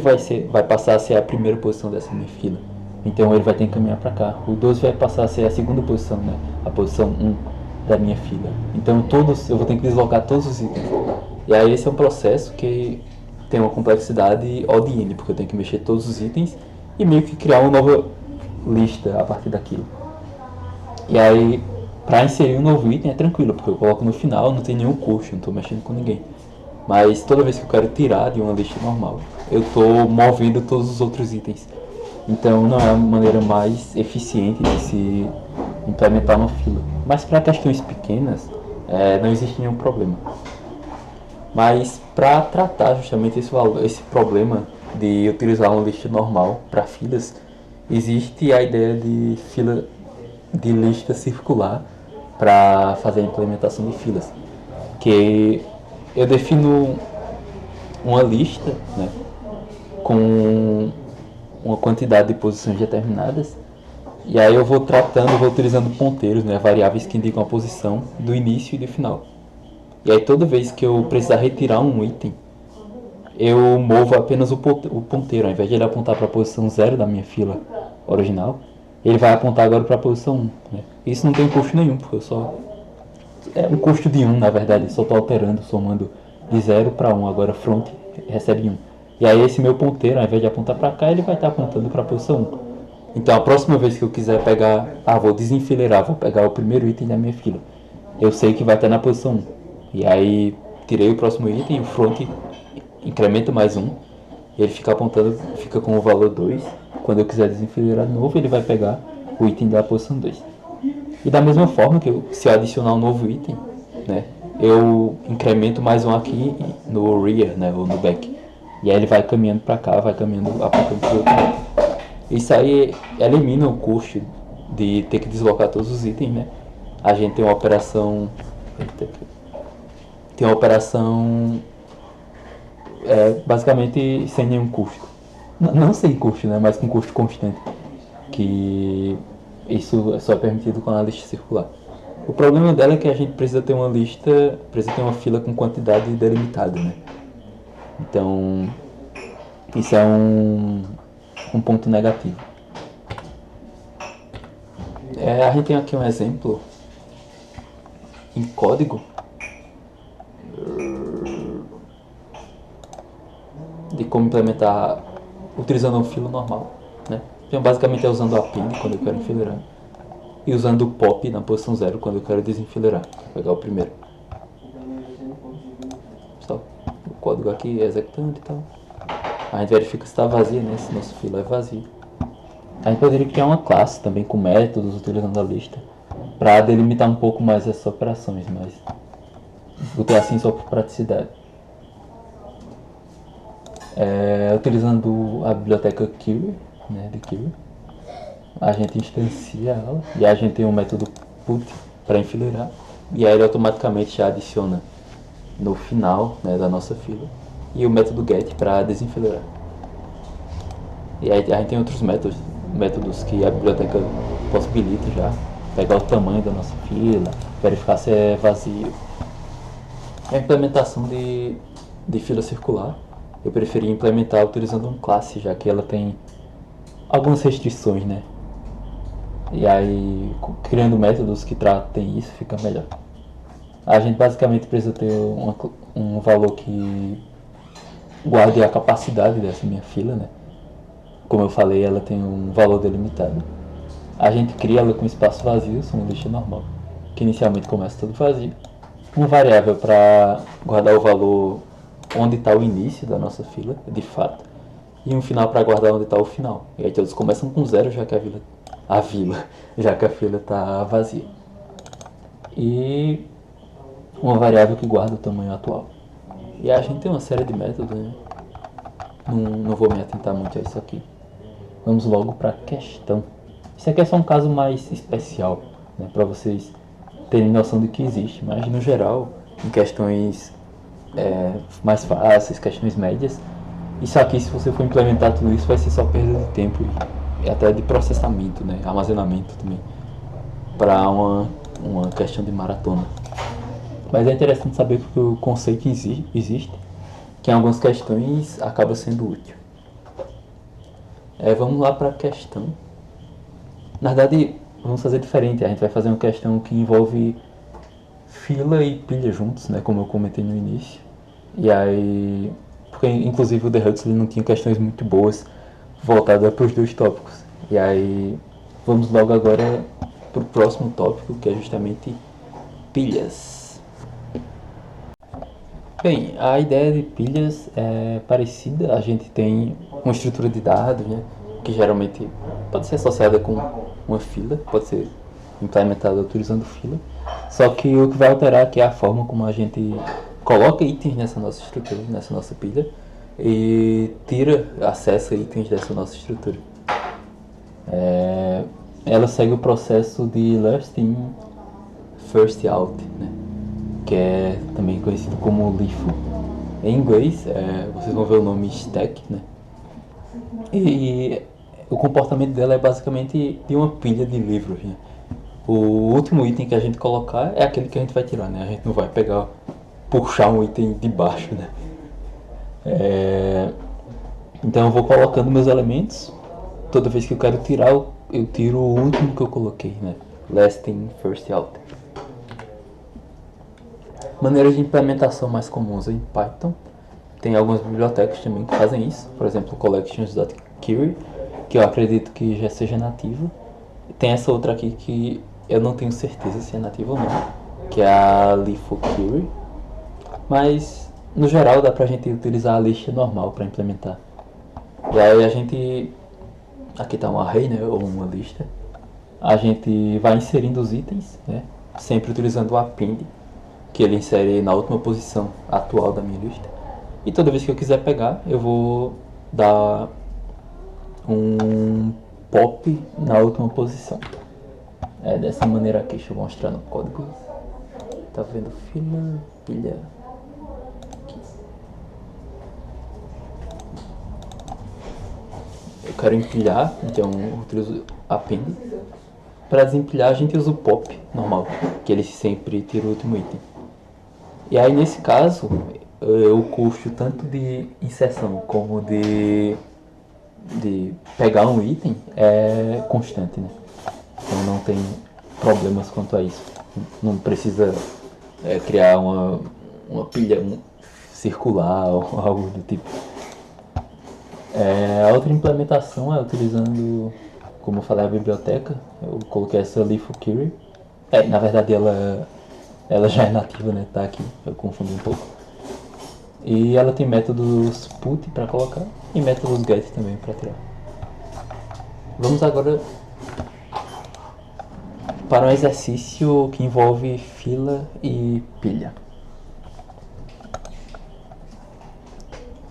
vai passar a ser a primeira posição dessa minha fila. Então ele vai ter que caminhar para cá. O 12 vai passar a ser a segunda posição, né, a posição 1 da minha fila. Então eu vou ter que deslocar todos os itens. E aí esse é um processo que tem uma complexidade O de N, porque eu tenho que mexer todos os itens e meio que criar uma nova lista a partir daquilo. E aí, para inserir um novo item é tranquilo, porque eu coloco no final, não tem nenhum custo, não estou mexendo com ninguém. Mas toda vez que eu quero tirar de uma lista normal, eu estou movendo todos os outros itens. Então não é a maneira mais eficiente de se implementar uma fila. Mas para questões pequenas, não existe nenhum problema. Mas para tratar justamente esse problema de utilizar uma lista normal para filas, existe a ideia de fila de lista circular para fazer a implementação de filas, que eu defino uma lista, né, com uma quantidade de posições determinadas, e aí eu vou utilizando ponteiros, né, variáveis que indicam a posição do início e do final. E aí toda vez que eu precisar retirar um item, eu movo apenas o ponteiro. Ao invés de ele apontar para a posição 0 da minha fila original, ele vai apontar agora para a posição 1. Né? Isso não tem custo nenhum, porque é um custo de 1, na verdade. Só estou alterando, somando de 0 para 1. Agora front recebe 1. E aí esse meu ponteiro, ao invés de apontar para cá, ele vai estar apontando para a posição 1. Então a próxima vez que eu quiser pegar, vou desenfileirar, vou pegar o primeiro item da minha fila. Eu sei que vai estar na posição 1. E aí tirei o próximo item, o front incrementa mais 1. E ele fica apontando, fica com o valor 2. Quando eu quiser desenfileirar de novo, ele vai pegar o item da posição 2. E da mesma forma que se eu adicionar um novo item, né, eu incremento mais 1 aqui no rear, né, ou no back. E aí ele vai caminhando para cá, vai caminhando, apontando para o outro lado. Isso aí elimina o custo de ter que deslocar todos os itens, né? A gente tem uma operação... basicamente sem nenhum custo. Não sem custo, né? Mas com custo constante. Que isso só é permitido com a lista circular. O problema dela é que a gente precisa ter uma fila com quantidade delimitada, né? Então, isso é um ponto negativo. A gente tem aqui um exemplo em código de como implementar utilizando um filo normal, né? Então basicamente é usando a pin quando eu quero enfileirar e usando o pop na posição 0 quando eu quero desenfileirar. Vou pegar o primeiro. Só o código aqui executando e tal. A gente verifica se está vazio, né? Se nosso filo é vazio. A gente poderia criar uma classe também com métodos utilizando a lista para delimitar um pouco mais essas operações, mas botei assim só por praticidade. Utilizando a biblioteca query, né, de query, a gente instancia ela e a gente tem um método put para enfileirar e aí ele automaticamente já adiciona no final, né, da nossa fila e o método get para desenfileirar. E aí a gente tem outros métodos que a biblioteca possibilita já, pegar o tamanho da nossa fila, verificar se é vazio. A implementação de fila circular eu preferi implementar utilizando um classe, já que ela tem algumas restrições, né? E aí, criando métodos que tratem isso, fica melhor. A gente basicamente precisa ter um valor que guarde a capacidade dessa minha fila, né? Como eu falei, ela tem um valor delimitado. A gente cria ela com espaço vazio, uma lista normal, que inicialmente começa tudo vazio. Uma variável para guardar o valor onde está o início da nossa fila, de fato, e um final para guardar onde está o final. E aí todos começam com 0, já que já que a fila está vazia. E uma variável que guarda o tamanho atual. E a gente tem uma série de métodos, né? Não vou me atentar muito a isso aqui. Vamos logo para a questão. Isso aqui é só um caso mais especial, né, para vocês terem noção do que existe, mas no geral, em questões mais fáceis, questões médias, isso aqui, se você for implementar tudo isso, vai ser só perda de tempo e até de processamento, né, armazenamento também, para uma questão de maratona. Mas é interessante saber que o conceito existe, que em algumas questões acaba sendo útil. Vamos lá para a questão. Na verdade, vamos fazer diferente. A gente vai fazer uma questão que envolve fila e pilha juntos, né, como eu comentei no início. E aí, porque inclusive o The Huxley não tinha questões muito boas voltadas para os dois tópicos. E aí, vamos logo agora para o próximo tópico, que é justamente pilhas. Bem, a ideia de pilhas é parecida. A gente tem uma estrutura de dados, né, que geralmente pode ser associada com uma fila, pode ser implementada utilizando fila. Só que o que vai alterar aqui é a forma como a gente coloca itens nessa nossa estrutura, nessa nossa pilha, e tira, acessa itens dessa nossa estrutura. Ela segue o processo de last in, first out, né? Que é também conhecido como LIFO. Em inglês, vocês vão ver o nome stack, né? E o comportamento dela é basicamente de uma pilha de livros, né? O último item que a gente colocar é aquele que a gente vai tirar, né? A gente não vai pegar, puxar um item de baixo, né? Então eu vou colocando meus elementos. Toda vez que eu quero tirar, eu tiro o último que eu coloquei, né? Last in, first out. Maneiras de implementação mais comuns em Python. Tem algumas bibliotecas também que fazem isso. Por exemplo, collections.query, que eu acredito que já seja nativo. Tem essa outra aqui que eu não tenho certeza se é nativa ou não, que é a LiFoQuery. Mas, no geral, dá pra gente utilizar a lista normal para implementar. E aí a gente... Aqui tá um array, né, ou uma lista. A gente vai inserindo os itens, né, sempre utilizando o append, que ele insere na última posição atual da minha lista. E toda vez que eu quiser pegar, eu vou dar um pop na última posição. É dessa maneira aqui, deixa eu mostrar no código. Tá vendo fila, pilha. Aqui. Eu quero empilhar, então eu utilizo append. Para desempilhar a gente usa o pop normal, que ele sempre tira o último item. E aí nesse caso, o custo tanto de inserção como de pegar um item é constante, né? Então não tem problemas quanto a isso. Não precisa criar uma pilha circular ou algo do tipo. A outra implementação é utilizando, como eu falei, a biblioteca. Eu coloquei essa LiFoQuery. Na verdade ela já é nativa, né? Tá aqui, eu confundi um pouco. E ela tem métodos put para colocar e métodos get também para tirar. Vamos agora para um exercício que envolve fila e pilha.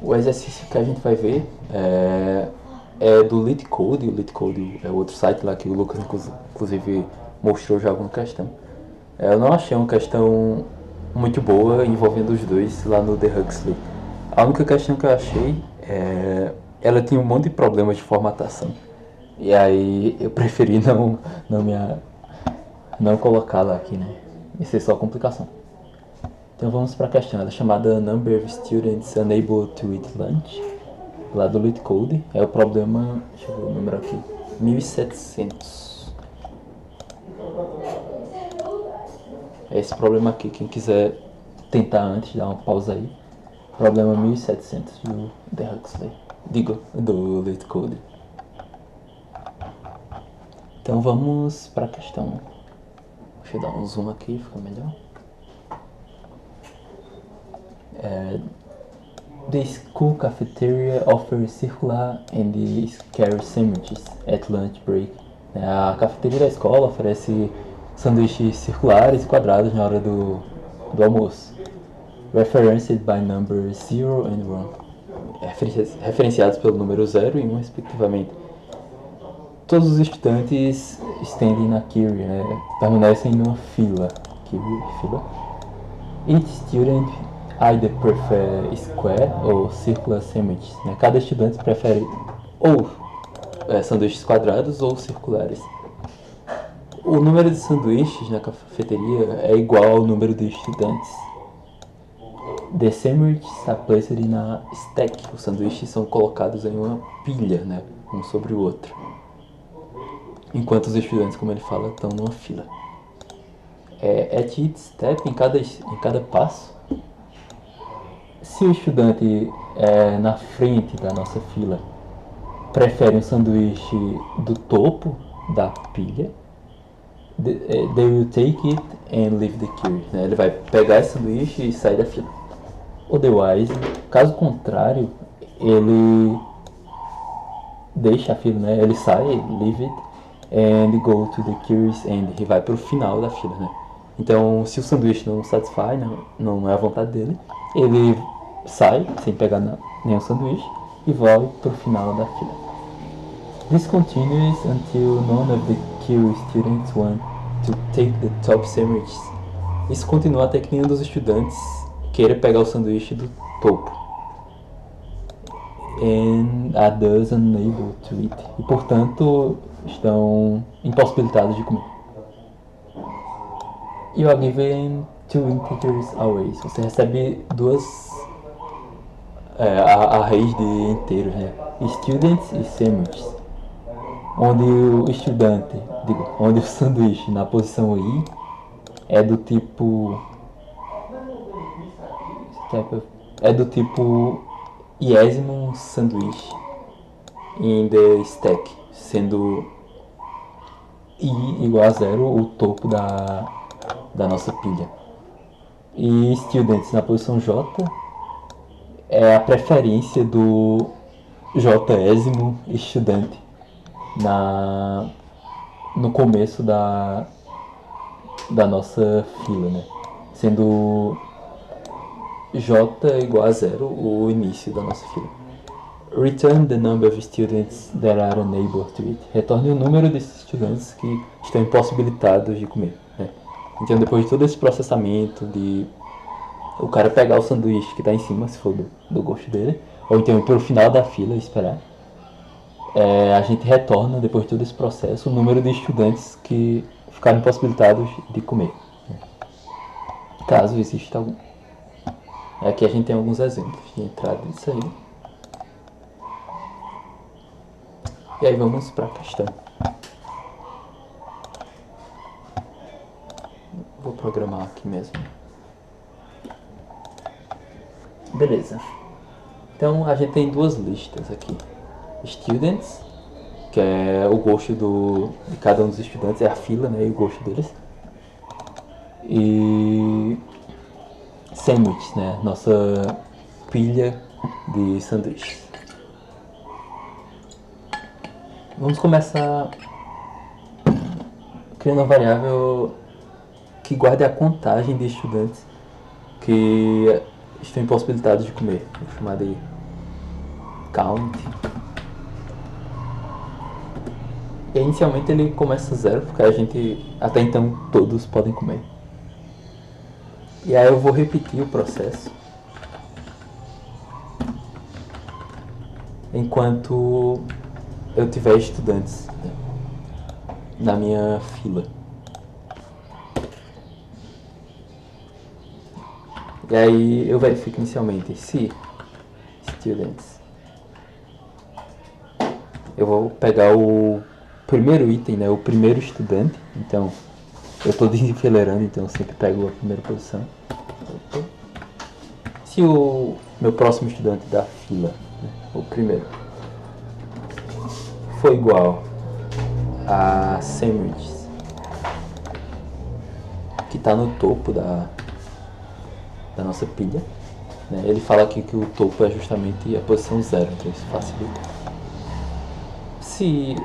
O exercício que a gente vai ver é do LeetCode. O LeetCode é outro site lá que o Lucas inclusive mostrou já alguma questão. Eu não achei uma questão muito boa envolvendo os dois lá no The Huxley. A única questão que eu achei ela tinha um monte de problemas de formatação. E aí eu preferi não colocá-la aqui, né? Isso é só complicação. Então vamos para a questão. Ela é chamada Number of Students Unable to Eat Lunch. Lá do LeetCode. É o problema, deixa eu ver o número aqui, 1700. É esse problema aqui, quem quiser tentar antes, dá uma pausa aí. Problema 1700 do The Huxley. Digo, do LeetCode. Então vamos para a questão. Deixa eu dar um zoom aqui, fica melhor. The school cafeteria offers circular and square sandwiches at lunch break. A cafeteria da escola oferece sanduíches circulares e quadrados na hora do almoço. Referenced by number 0 and 1. Referenciados pelo número 0 e 1 respectivamente. Todos os estudantes standing na queue, permanecem numa fila. Fila. Each student either prefer square ou circular sandwiches. Cada estudante prefere ou sanduíches quadrados ou circulares. O número de sanduíches na cafeteria é igual ao número de estudantes. The sandwiches are placed in a stack. Os sanduíches são colocados em uma pilha, um sobre o outro. Enquanto os estudantes, como ele fala, estão numa fila. At each step, em cada passo, se o estudante na frente da nossa fila prefere um sanduíche do topo da pilha, they will take it and leave the queue. Ele vai pegar esse sanduíche e sair da fila. Otherwise, caso contrário, ele deixa a fila, ele sai, leave it, and go to the queue's end, e vai para o final da fila, Então, se o sanduíche não satisfaz, não é a vontade dele, ele sai sem pegar nenhum sanduíche e vai pro final da fila. This continues until none of the queue students want to take the top sandwiches. Isso continua até que nenhum dos estudantes queira pegar o sanduíche do topo. And are thus unable to eat. E portanto estão impossibilitados de comer. You are given two integers arrays. Você recebe arrays de inteiros, né? Students e sandwiches. Onde o sanduíche na posição I é do tipo iésimo sanduíche in the stack, sendo I igual a 0 o topo da nossa pilha. E students na posição J é a preferência do Jésimo estudante no começo da nossa fila, né? Sendo J igual a 0 o início da nossa fila. Return the number of students that are unable to eat. Retorne o número desses estudantes que estão impossibilitados de comer, né? Então, depois de todo esse processamento de o cara pegar o sanduíche que está em cima, se for do gosto dele, ou então ir para o final da fila e esperar, a gente retorna, depois de todo esse processo, o número de estudantes que ficaram impossibilitados de comer, né? Caso exista algum. Aqui a gente tem alguns exemplos de entrada disso aí. E aí vamos para a questão. Vou programar aqui mesmo. Beleza. Então a gente tem duas listas aqui. Students, que é o gosto de cada um dos estudantes, é a fila, né, e o gosto deles. E sandwiches, né, nossa pilha de sanduíches. Vamos começar criando uma variável que guarde a contagem de estudantes que estão impossibilitados de comer. Vou chamar de count. E inicialmente ele começa 0, porque a gente, até então, todos podem comer. E aí eu vou repetir o processo enquanto eu tiver estudantes, né, na minha fila. E aí eu verifico inicialmente se students. Eu vou pegar o primeiro item, né, o primeiro estudante. Então eu estou desenfileirando, então eu sempre pego a primeira posição. Se o meu próximo estudante da fila, né, o primeiro, for igual a sandwiches, que está no topo da nossa pilha, né? Ele fala aqui que o topo é justamente a posição 0, então isso facilita. Se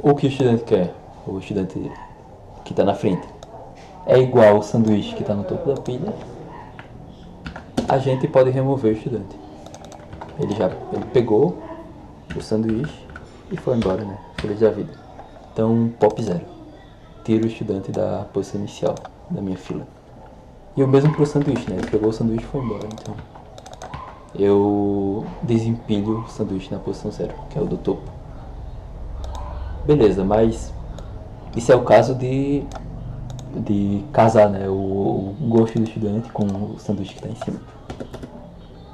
o que o estudante quer, o estudante que está na frente, é igual ao sanduíche que está no topo da pilha, a gente pode remover o estudante. Ele pegou o sanduíche e foi embora, né? Feliz da vida. Então, pop 0. Tiro o estudante da posição inicial da minha fila. E o mesmo pro sanduíche, né? Ele pegou o sanduíche e foi embora, então eu desempilho o sanduíche na posição 0, que é o do topo. Beleza, mas isso é o caso de casar, né, o gosto do estudante com o sanduíche que está em cima.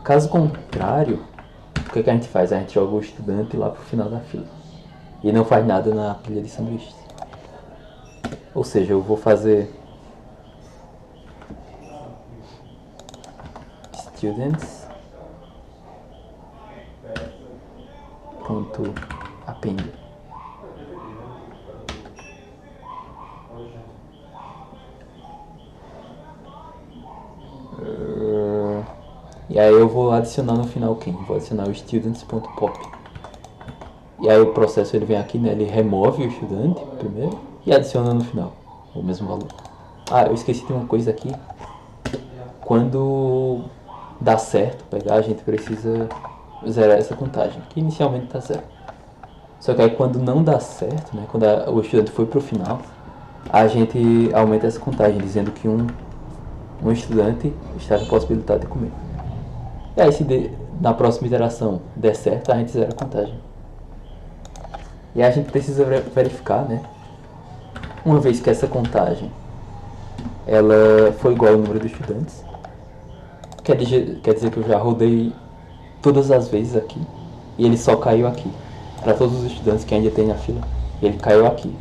Caso contrário, o que a gente faz? A gente joga o estudante lá pro final da fila e não faz nada na pilha de sanduíches. Ou seja, eu vou fazer students ponto append. E aí eu vou adicionar no final quem? Vou adicionar o students.pop. E aí o processo ele vem aqui, né? Ele remove o estudante primeiro e adiciona no final o mesmo valor. Ah, eu esqueci de uma coisa aqui. Quando dá certo pegar, a gente precisa zerar essa contagem, que inicialmente tá zero. Só que aí quando não dá certo, né, quando o estudante foi pro final, a gente aumenta essa contagem, dizendo que um estudante está impossibilitado de comer. E aí se na próxima iteração der certo, a gente zera a contagem. E aí a gente precisa verificar, né, uma vez que essa contagem ela foi igual ao número de estudantes, quer dizer que eu já rodei todas as vezes aqui e ele só caiu aqui. Para todos os estudantes que ainda tem na fila, ele caiu aqui,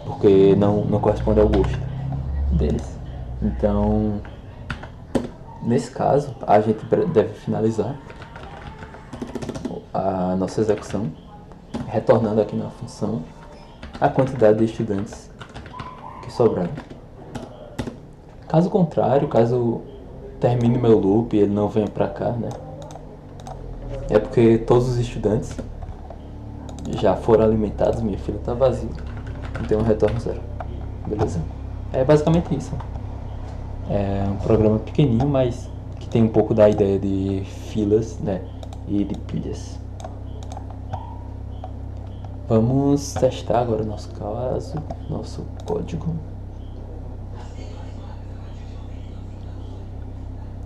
porque não corresponde ao gosto deles. Então, nesse caso, a gente deve finalizar a nossa execução, retornando aqui na função a quantidade de estudantes que sobraram. Caso contrário, caso termine meu loop e ele não venha pra cá, né? É porque todos os estudantes já foram alimentados, minha fila tá vazia. Então eu retorno zero. Beleza? É basicamente isso. É um programa pequenininho, mas que tem um pouco da ideia de filas, né? E de pilhas. Vamos testar agora o nosso caso, nosso código.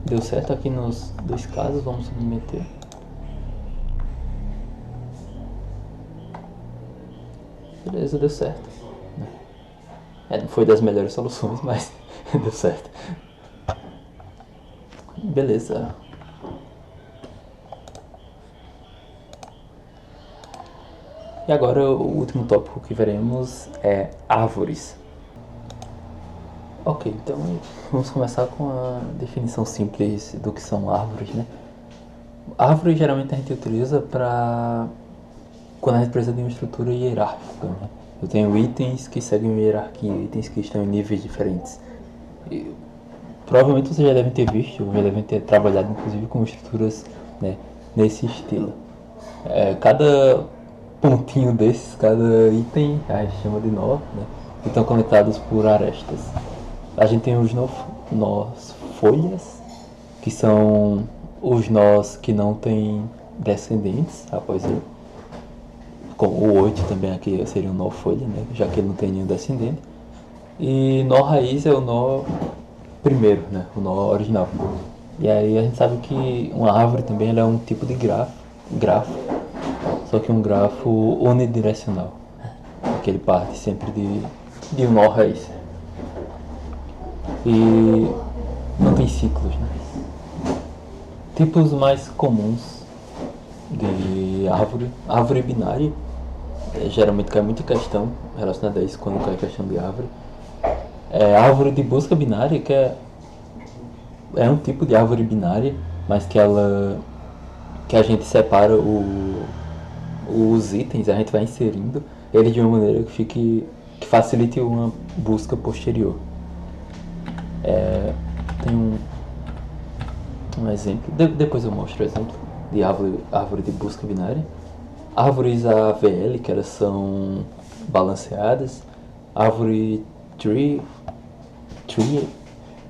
Deu certo aqui nos dois casos, vamos submeter. Beleza, deu certo. Não foi das melhores soluções, mas deu certo. Beleza. E agora o último tópico que veremos é árvores. Ok, então vamos começar com a definição simples do que são árvores, né? Árvores geralmente a gente utiliza para quando a gente precisa de uma estrutura hierárquica, né? Eu tenho itens que seguem uma hierarquia, itens que estão em níveis diferentes. E, provavelmente vocês já devem ter visto, já devem ter trabalhado inclusive com estruturas, né, nesse estilo. Cada pontinho desses, cada item, a gente chama de nó, né, e estão conectados por arestas. A gente tem os nós folhas, que são os nós que não têm descendentes após ele. Com o 8 também aqui seria um nó folha, né, já que ele não tem nenhum descendente. E nó raiz é o nó primeiro, né, o nó original. E aí a gente sabe que uma árvore também ela é um tipo de grafo, só que um grafo unidirecional, que ele parte sempre de um nó raiz. E não tem ciclos, né? Tipos mais comuns de árvore binária, geralmente cai muita questão relacionada a isso quando cai questão de árvore. Árvore de busca binária, que é um tipo de árvore binária, mas que a gente separa os itens, a gente vai inserindo ele de uma maneira que facilite uma busca posterior. Tem um exemplo, depois eu mostro o exemplo de árvore de busca binária. Árvores AVL, que elas são balanceadas. Árvore tree,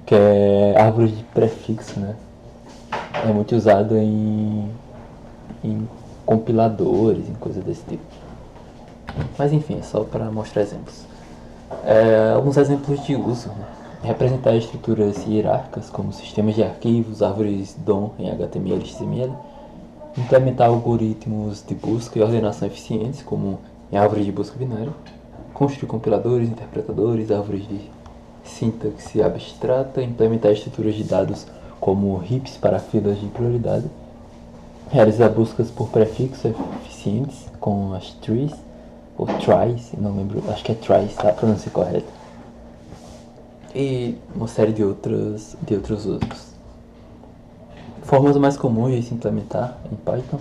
que é árvore de prefixo, né? É muito usado em compiladores, em coisas desse tipo. Mas enfim, é só para mostrar exemplos. Alguns exemplos de uso, né? Representar estruturas hierárquicas, como sistemas de arquivos, árvores DOM em HTML e XML. Implementar algoritmos de busca e ordenação eficientes, como em árvores de busca binária. Construir compiladores, interpretadores, árvores de sintaxe abstrata. Implementar estruturas de dados como heaps para filas de prioridade. Realizar buscas por prefixos eficientes, com as trees, ou tries, não lembro, acho que é tries, tá? A pronúncia correta. E uma série de outros usos. Formas mais comuns de se implementar em Python.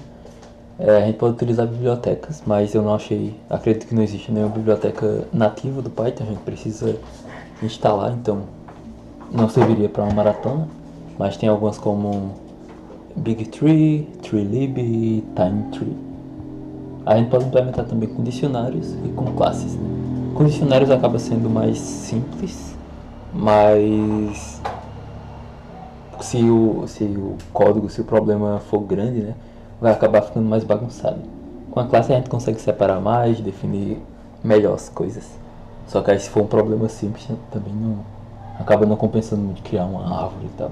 A gente pode utilizar bibliotecas, mas eu não acredito que não existe nenhuma biblioteca nativa do Python, a gente precisa instalar, então não serviria para uma maratona, mas tem algumas como BigTree, TreeLib e TimeTree. A gente pode implementar também com dicionários e com classes, né? Com dicionários acaba sendo mais simples, Mas se o código, se o problema for grande, né, vai acabar ficando mais bagunçado. Com a classe a gente consegue separar mais, definir melhor as coisas. Só que aí se for um problema simples, também não acaba não compensando muito criar uma árvore e tal.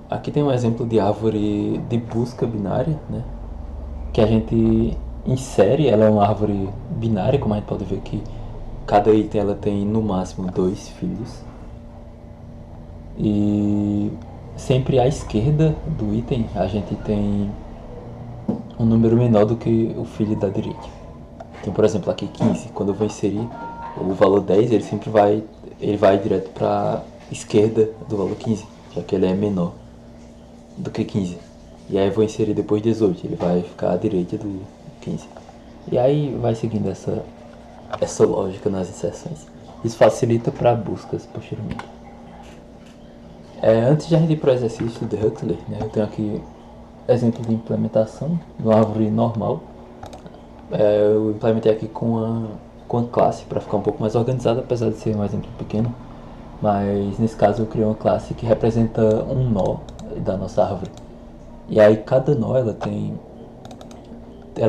Aqui tem um exemplo de árvore de busca binária, né? Que a gente insere, ela é uma árvore binária, como a gente pode ver que cada item ela tem no máximo 2 filhos. E sempre à esquerda do item a gente tem um número menor do que o filho da direita. Então, por exemplo, aqui 15, quando eu vou inserir o valor 10, ele vai direto para esquerda do valor 15, já que ele é menor do que 15. E aí eu vou inserir depois 18, ele vai ficar à direita do 15. E aí vai seguindo essa lógica nas inserções. Isso facilita para buscas posteriormente. Antes de a gente ir para o exercício de Huxley, né, eu tenho aqui exemplo de implementação de uma árvore normal. Eu implementei aqui com a classe para ficar um pouco mais organizado, apesar de ser um exemplo pequeno. Mas nesse caso eu criei uma classe que representa um nó da nossa árvore. E aí cada nó ela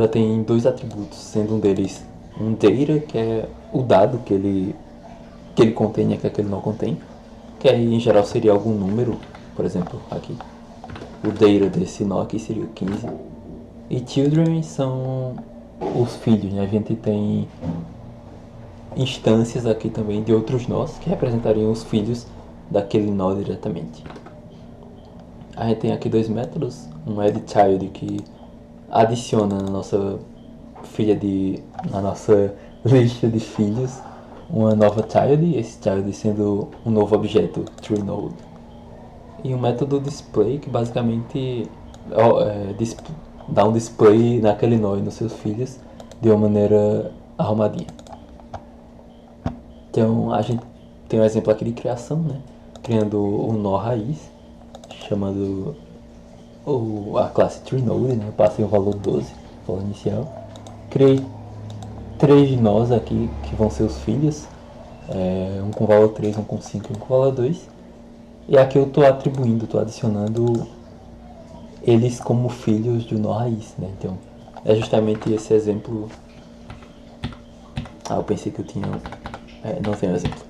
tem 2 atributos, sendo um deles um data, que é o dado que ele contém, que aquele nó contém, que aí em geral seria algum número, por exemplo, aqui. O data desse nó aqui seria 15. E children são os filhos, né? A gente tem instâncias aqui também de outros nós que representariam os filhos daquele nó diretamente. A gente tem aqui 2 métodos, um addChild que adiciona na nossa lista de filhos uma nova child, esse child sendo um novo objeto, TrueNode. E um método display que basicamente dá um display naquele nó e nos seus filhos de uma maneira arrumadinha. Então a gente tem um exemplo aqui de criação, né? Criando um nó raiz, chamando a classe TreeNode, né? Eu passei o valor 12, o valor inicial. Criei 3 nós aqui que vão ser os filhos, um com valor 3, um com 5 e um com valor 2. E aqui eu estou adicionando eles como filhos de um nó raiz, né? Então é justamente esse exemplo. Eu pensei que eu tinha. Não tenho exemplo.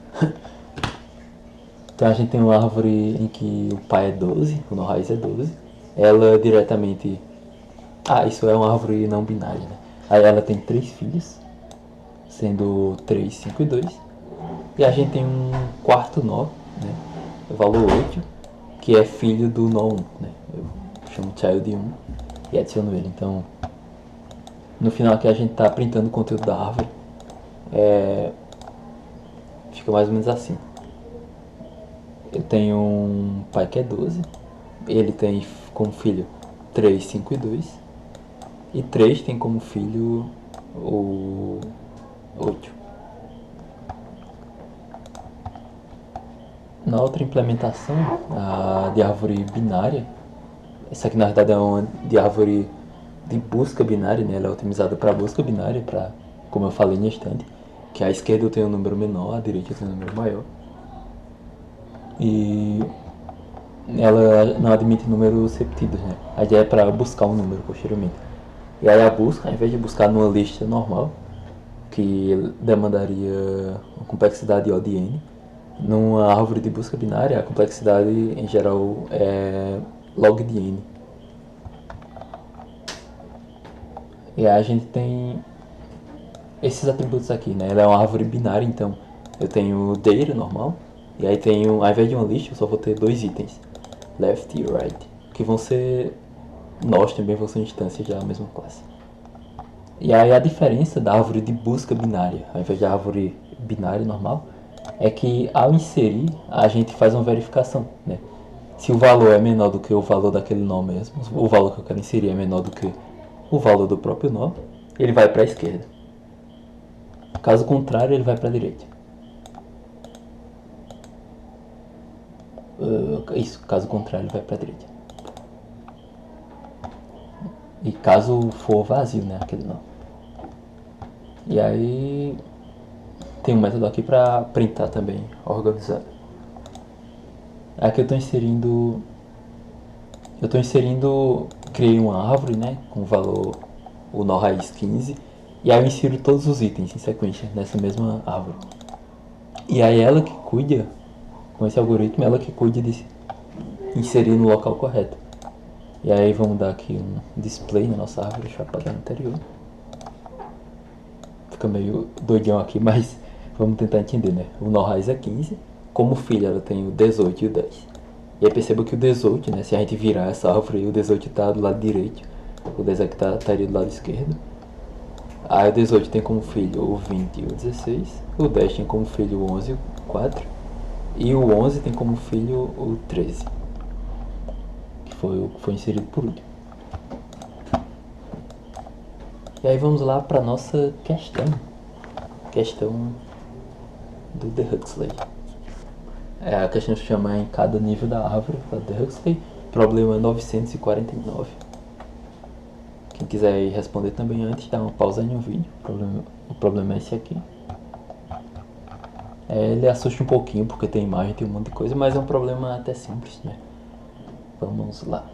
Então a gente tem uma árvore em que o pai é 12, o nó raiz é 12. Ela diretamente. Isso é uma árvore não binária, né? Aí ela tem 3 filhos, sendo 3, 5 e 2. E a gente tem um quarto nó, né? O valor 8, que é filho do nó 1, né? Eu chamo child 1 e adiciono ele. Então, no final aqui a gente está printando o conteúdo da árvore. Fica mais ou menos assim. Eu tenho um pai que é 12. Ele tem como filho 3, 5 e 2. E 3 tem como filho o 8. Na outra implementação, a de árvore binária, essa aqui na verdade é uma de árvore de busca binária, né? Ela é otimizada para busca binária, como eu falei no instante, que à esquerda eu tenho um número menor, à direita eu tenho um número maior. E ela não admite números repetidos, né? A ideia é para buscar um número posteriormente. E aí a busca, ao invés de buscar numa lista normal, que demandaria uma complexidade O de n, numa árvore de busca binária a complexidade em geral é log de n. E aí a gente tem esses atributos aqui, né? Ela é uma árvore binária, então eu tenho data normal, e aí tenho, ao invés de uma lista, eu só vou ter 2 itens, left e right, que vão ser nós também, vão ser instâncias da mesma classe. E aí a diferença da árvore de busca binária, ao invés da árvore binária normal, é que ao inserir, a gente faz uma verificação, né? Se o valor é menor do que o valor daquele nó mesmo, o valor que eu quero inserir é menor do que o valor do próprio nó, ele vai para a esquerda. Caso contrário, ele vai para a direita. Caso contrário, ele vai para a direita. E caso for vazio, né, aquele nó. E aí tem um método aqui para printar também, organizado. Aqui criei uma árvore, né, com valor, o nó raiz 15, e aí eu insiro todos os itens em sequência nessa mesma árvore. E aí ela que cuida, com esse algoritmo, ela que cuida de inserir no local correto. E aí vamos dar aqui um display na nossa árvore, deixa eu apagar no anterior. Fica meio doidão aqui, mas vamos tentar entender, né? O nó raiz é 15, como filho ela tem o 18 e o 10. E aí perceba que o 18, né, se a gente virar essa árvore, o 18 está do lado direito, o 10 aqui estaria do lado esquerdo. Aí o 18 tem como filho o 20 e o 16, o 10 tem como filho o 11 e o 4, e o 11 tem como filho o 13, que foi o que foi inserido por último. E aí vamos lá para nossa questão do The Huxley. A questão se chama em cada nível da árvore, da The Huxley, problema 949. Quem quiser ir responder também antes, dá uma pausa no vídeo, o problema é esse aqui. Ele assusta um pouquinho porque tem imagem, tem um monte de coisa, mas é um problema até simples, né? Vamos lá.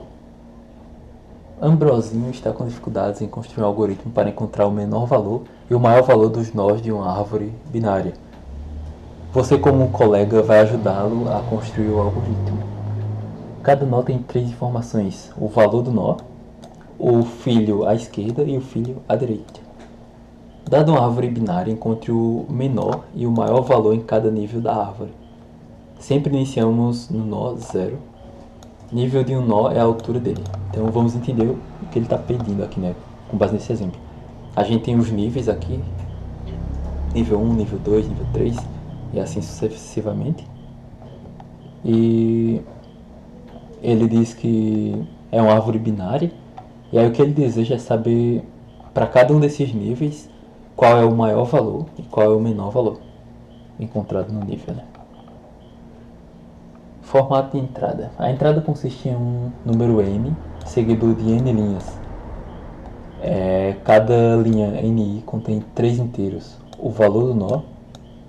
Ambrosinho está com dificuldades em construir um algoritmo para encontrar o menor valor e o maior valor dos nós de uma árvore binária. Você, como colega, vai ajudá-lo a construir o algoritmo. Cada nó tem 3 informações: o valor do nó, o filho à esquerda e o filho à direita. Dado uma árvore binária, encontre o menor e o maior valor em cada nível da árvore. Sempre iniciamos no nó 0. Nível de um nó é a altura dele. Então vamos entender o que ele está pedindo aqui, né? Com base nesse exemplo. A gente tem os níveis aqui. Nível 1, nível 2, nível 3. E assim sucessivamente. E ele diz que é uma árvore binária. E aí o que ele deseja é saber, para cada um desses níveis, qual é o maior valor e qual é o menor valor encontrado no nível, né? Formato de entrada. A entrada consiste em um número n, seguido de n linhas. Cada linha ni contém 3 inteiros: o valor do nó,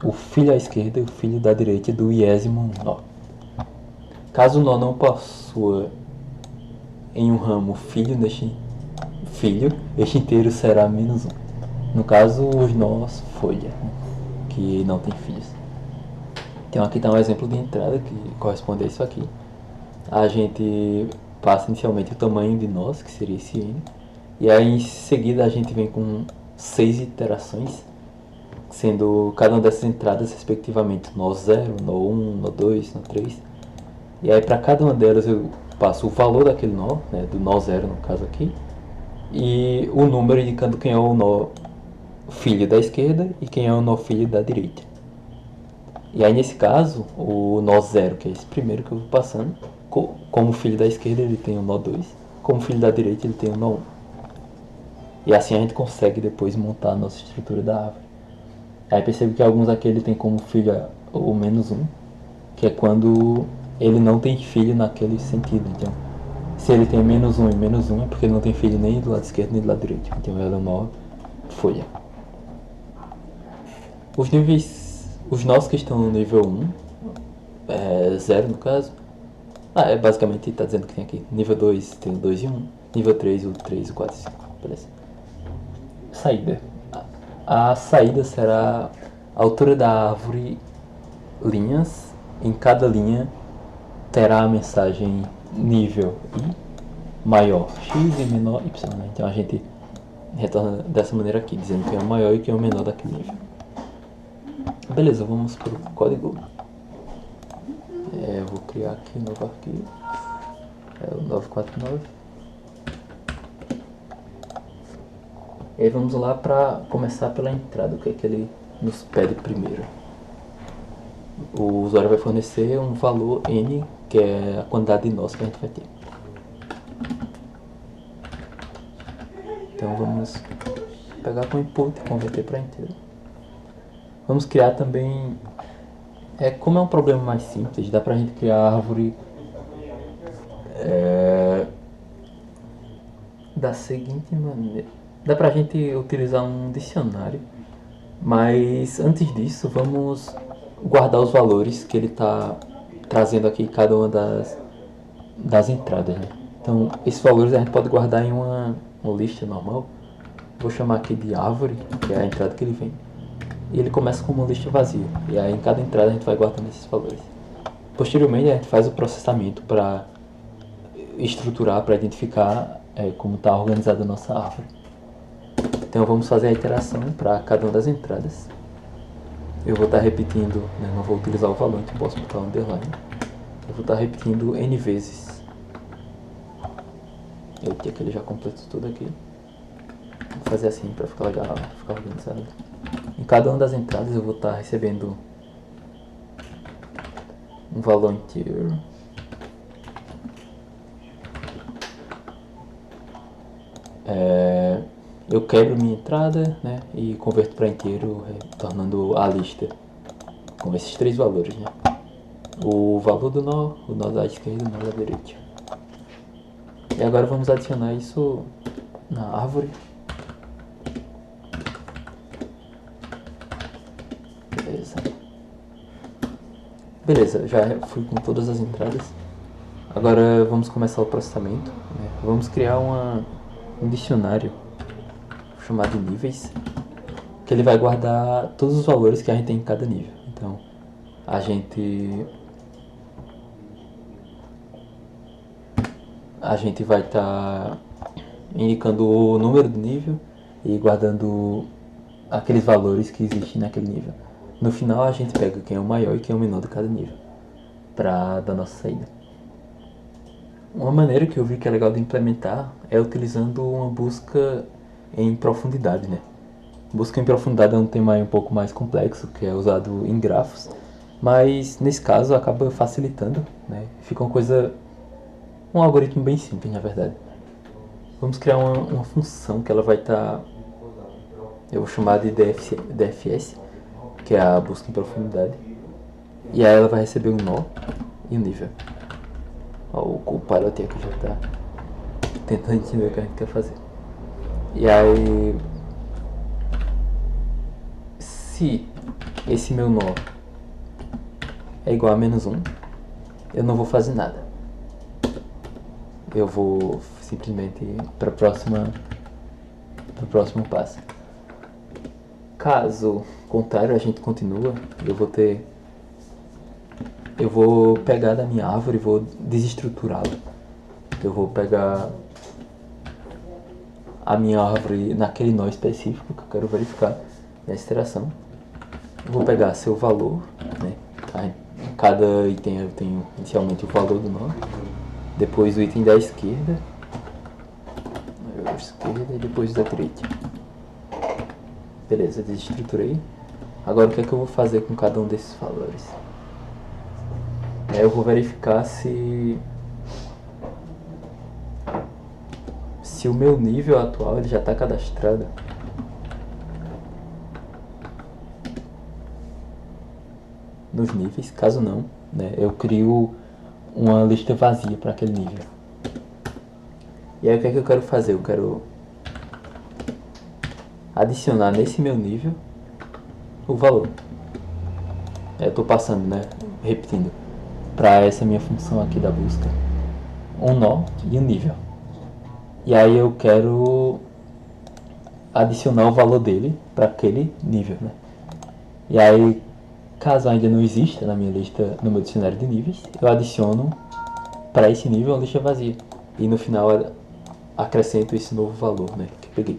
o filho à esquerda e o filho da direita do iésimo nó. Caso o nó não possua em um ramo este inteiro será menos 1. No caso, os nós folha, que não tem filhos. Então aqui está um exemplo de entrada que corresponde a isso aqui. A gente passa inicialmente o tamanho de nós, que seria esse n, e aí em seguida a gente vem com 6 iterações, sendo cada uma dessas entradas respectivamente nó 0, nó 1, nó 2, nó 3. E aí para cada uma delas eu passo o valor daquele nó, né, do nó 0 no caso aqui, e o número indicando quem é o nó filho da esquerda e quem é o nó filho da direita. E aí nesse caso, o nó 0, que é esse primeiro que eu vou passando, como filho da esquerda ele tem o nó 2, como filho da direita ele tem o nó 1. E assim a gente consegue depois montar a nossa estrutura da árvore. Aí percebo que alguns aqui ele tem como filho o menos 1, que é quando ele não tem filho naquele sentido. Então, se ele tem menos 1 e menos 1 é porque ele não tem filho nem do lado esquerdo nem do lado direito. Então ela é uma folha. Os nós que estão no nível 1, 0 no caso, basicamente está dizendo que tem aqui. Nível 2 tem o 2 e 1, nível 3 o 3, o 4 e 5, beleza. Saída. A saída será a altura da árvore, linhas. Em cada linha terá a mensagem nível I maior x e menor y, né? Então a gente retorna dessa maneira aqui, dizendo quem é o maior e quem é o menor daquele nível. Beleza, vamos para o código. Eu vou criar aqui um novo arquivo. É o 949. E aí vamos lá para começar pela entrada, o que é que ele nos pede primeiro. O usuário vai fornecer um valor n, que é a quantidade de nós que a gente vai ter. Então vamos pegar com input e converter para inteiro. Vamos criar também, como é um problema mais simples, dá pra gente criar a árvore da seguinte maneira. Dá pra gente utilizar um dicionário Mas antes disso, vamos guardar os valores que ele está trazendo aqui, cada uma das entradas, né? Então, esses valores a gente pode guardar em uma lista normal. Vou chamar aqui de árvore, que é a entrada que ele vem. E ele começa com uma lista vazia. E aí, em cada entrada, a gente vai guardando esses valores. Posteriormente, a gente faz o processamento para estruturar, para identificar como está organizada a nossa árvore. Então, vamos fazer a iteração para cada uma das entradas. Eu vou estar repetindo, né, não vou utilizar o valor, então posso botar um underline. Eu vou estar repetindo n vezes. Eu tinha que ele já completou tudo aqui. Vou fazer assim para ficar legal, ficar organizado. Em cada uma das entradas eu vou estar recebendo um valor inteiro. Eu quebro minha entrada, né, e converto para inteiro, tornando a lista com esses três valores, né? O valor do nó, o nó da esquerda e o nó da direita. E agora vamos adicionar isso na árvore. Beleza, já fui com todas as entradas. Agora vamos começar o processamento, né? Vamos criar um dicionário chamado de níveis, que ele vai guardar todos os valores que a gente tem em cada nível. Então, a gente vai estar indicando o número do nível e guardando aqueles valores que existem naquele nível. No final, a gente pega quem é o maior e quem é o menor de cada nível para dar nossa saída. Uma maneira que eu vi que é legal de implementar é utilizando uma busca em profundidade, né? Busca em profundidade é um tema um pouco mais complexo, que é usado em grafos, mas nesse caso acaba facilitando, né? Fica um algoritmo bem simples, na verdade. Vamos criar uma função que ela vai estar, eu vou chamar de DFS, que é a busca em profundidade, e aí ela vai receber um nó e um nível. Ó, o pilot aqui já está tentando entender o que a gente quer fazer. E aí, se esse meu nó é igual a -1, eu não vou fazer nada. Eu vou simplesmente para o próximo passo. Caso contrário, a gente continua. Eu vou pegar da minha árvore e vou desestruturá-la. Eu vou pegar a minha árvore naquele nó específico que eu quero verificar nessa iteração. Eu vou pegar seu valor, né? Em cada item eu tenho inicialmente o valor do nó, depois o item da esquerda e depois da direita. Beleza, desestruturei. Agora o que é que eu vou fazer com cada um desses valores? Eu vou verificar se o meu nível atual ele já está cadastrado. Nos níveis, caso não, né, eu crio uma lista vazia para aquele nível. E aí o que é que eu quero fazer? Eu quero adicionar nesse meu nível o valor. Eu estou passando, né, repetindo, para essa minha função aqui da busca, um nó e um nível. E aí eu quero adicionar o valor dele para aquele nível, né? E aí, caso ainda não exista na minha lista, no meu dicionário de níveis, eu adiciono para esse nível uma lista vazia. E no final acrescento esse novo valor, né, que eu peguei.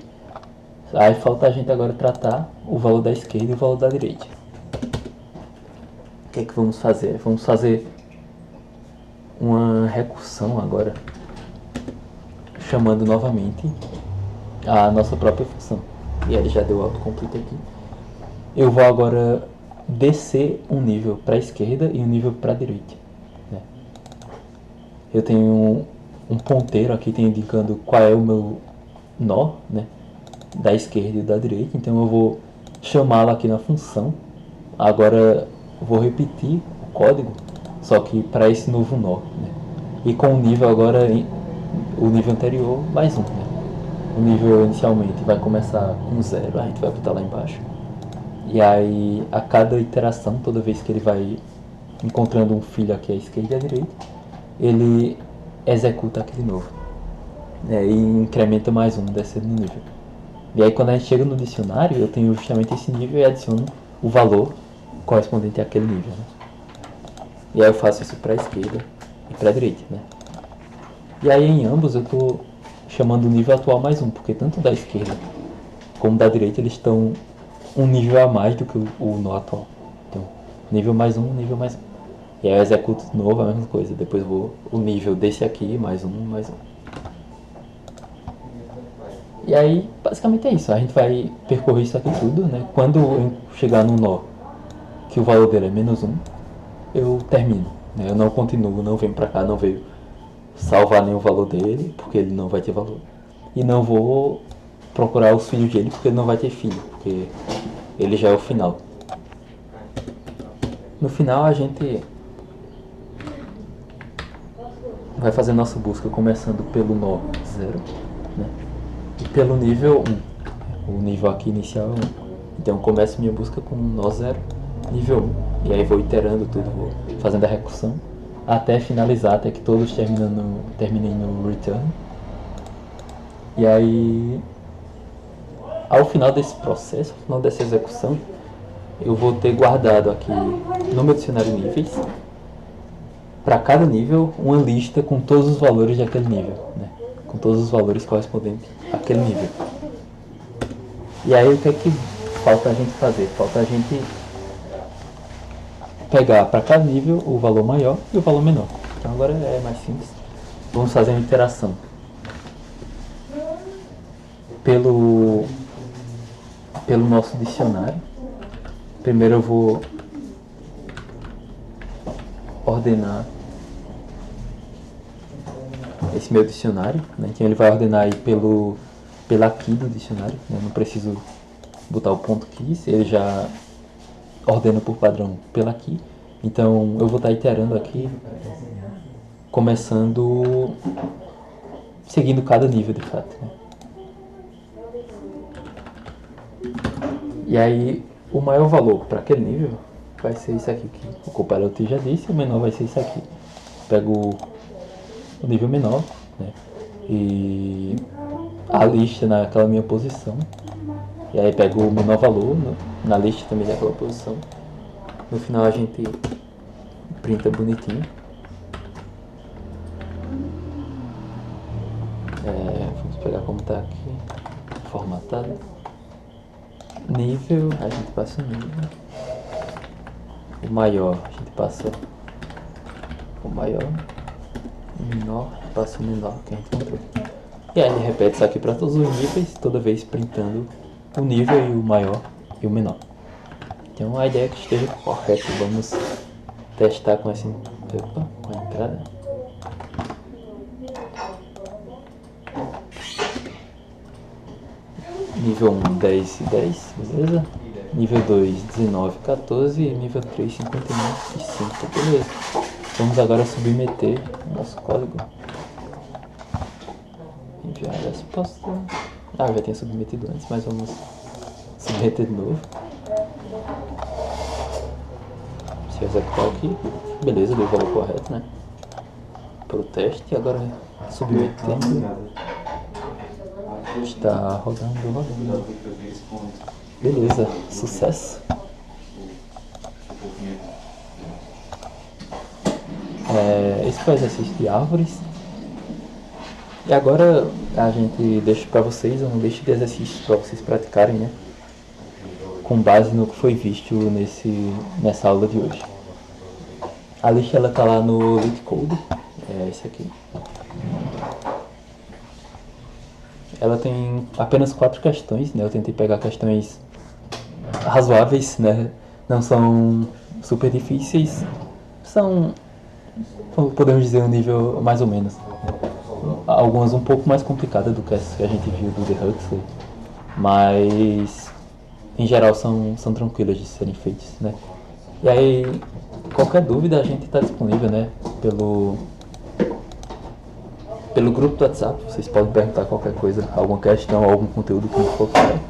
Aí falta a gente agora tratar o valor da esquerda e o valor da direita. O que é que vamos fazer? Vamos fazer uma recursão agora, chamando novamente a nossa própria função. E ele já deu autocomplete aqui. Eu vou agora descer um nível para a esquerda e um nível para a direita, né? Eu tenho um ponteiro aqui indicando qual é o meu nó, né, da esquerda e da direita. Então eu vou chamá-lo aqui na função. Agora vou repetir o código, só que para esse novo nó, né? E com o nível agora, o nível anterior mais um, né? O nível inicialmente vai começar com 0, a gente vai botar lá embaixo. E aí, a cada iteração, toda vez que ele vai encontrando um filho aqui à esquerda e à direita, ele executa aquele novo. E incrementa mais um, descendo no nível. E aí, quando a gente chega no dicionário, eu tenho justamente esse nível e adiciono o valor correspondente àquele nível, né? E aí eu faço isso para a esquerda e para a direita, né? E aí, em ambos, eu estou chamando o nível atual mais um, porque tanto da esquerda como da direita eles estão um nível a mais do que o nó atual. Então, nível mais um, nível mais um. E aí eu executo de novo a mesma coisa. Depois vou o nível desse aqui, mais um, mais um. E aí, basicamente é isso. A gente vai percorrer isso aqui tudo, né? Quando eu chegar no nó, que o valor dele é menos um, eu termino. Né? Eu não continuo, não venho pra cá, não veio salvar nenhum valor dele, porque ele não vai ter valor. E não vou procurar os filhos dele, porque ele não vai ter filho, porque ele já é o final. No final a gente vai fazer nossa busca começando pelo nó 0, né? E pelo nível 1. O nível aqui inicial é 1. Então eu começo minha busca com nó 0, nível 1. E aí vou iterando tudo, vou fazendo a recursão até finalizar, até que todos terminem no return. E aí, ao final desse processo, ao final dessa execução, eu vou ter guardado aqui no meu dicionário níveis, para cada nível, uma lista com todos os valores daquele nível, né? Com todos os valores correspondentes àquele nível. E aí o que é que falta a gente fazer? Falta a gente pegar para cada nível o valor maior e o valor menor. Então agora é mais simples. Vamos fazer uma iteração. Pelo nosso dicionário. Primeiro eu vou ordenar esse meu dicionário, né? Então ele vai ordenar aí pela key do dicionário, né? Não preciso botar o ponto keys, ele já ordena por padrão pela key. Então eu vou estar iterando aqui, começando, seguindo cada nível de fato, né? E aí o maior valor para aquele nível vai ser isso aqui que o compilador já disse, o menor vai ser isso aqui. Pego o nível menor, né? E a lista naquela minha posição. E aí pego o menor valor, né? Na lista também daquela posição. No final a gente printa bonitinho. Vamos pegar como está aqui, formatado. Nível, a gente passa o nível. O maior, a gente passa o maior. O menor, passa o menor que a gente encontrou. E aí ele repete isso aqui para todos os níveis, toda vez printando o nível e o maior e o menor. Então a ideia é que esteja correto. Vamos testar com essa com a entrada. Nível 1, 10 e 10, beleza? Nível 2, 19, 14 e nível 3, 59 e 5, beleza? Vamos agora submeter o nosso código. Enviar a resposta. Já tinha submetido antes, mas vamos submeter de novo. Se eu executar aqui, beleza, deu o valor correto, né? Para o teste, agora submetendo. Está rodando. Beleza, sucesso. Esse foi o exercício de árvores. E agora a gente deixa para vocês uma lista de exercícios para vocês praticarem, né? Com base no que foi visto nessa aula de hoje. A lista ela tá lá no LeetCode, esse aqui. Ela tem apenas 4 questões, né? Eu tentei pegar questões razoáveis, né? Não são super difíceis, são, podemos dizer, um nível mais ou menos. Algumas um pouco mais complicadas do que as que a gente viu do The Huxley, mas em geral são tranquilas de serem feitas, né? E aí, qualquer dúvida a gente está disponível, né? Pelo grupo do WhatsApp, vocês podem perguntar qualquer coisa, alguma questão, algum conteúdo que não for claro.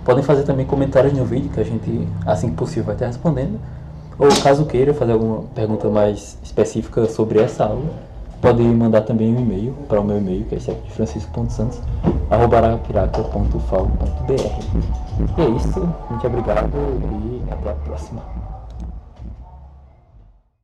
Podem fazer também comentários no vídeo que a gente, assim que possível, vai estar respondendo. Ou caso queira fazer alguma pergunta mais específica sobre essa aula, pode mandar também um e-mail para o meu e-mail, que é francisco.santos@arapiraca.fal.br. E é isso, muito obrigado e até a próxima.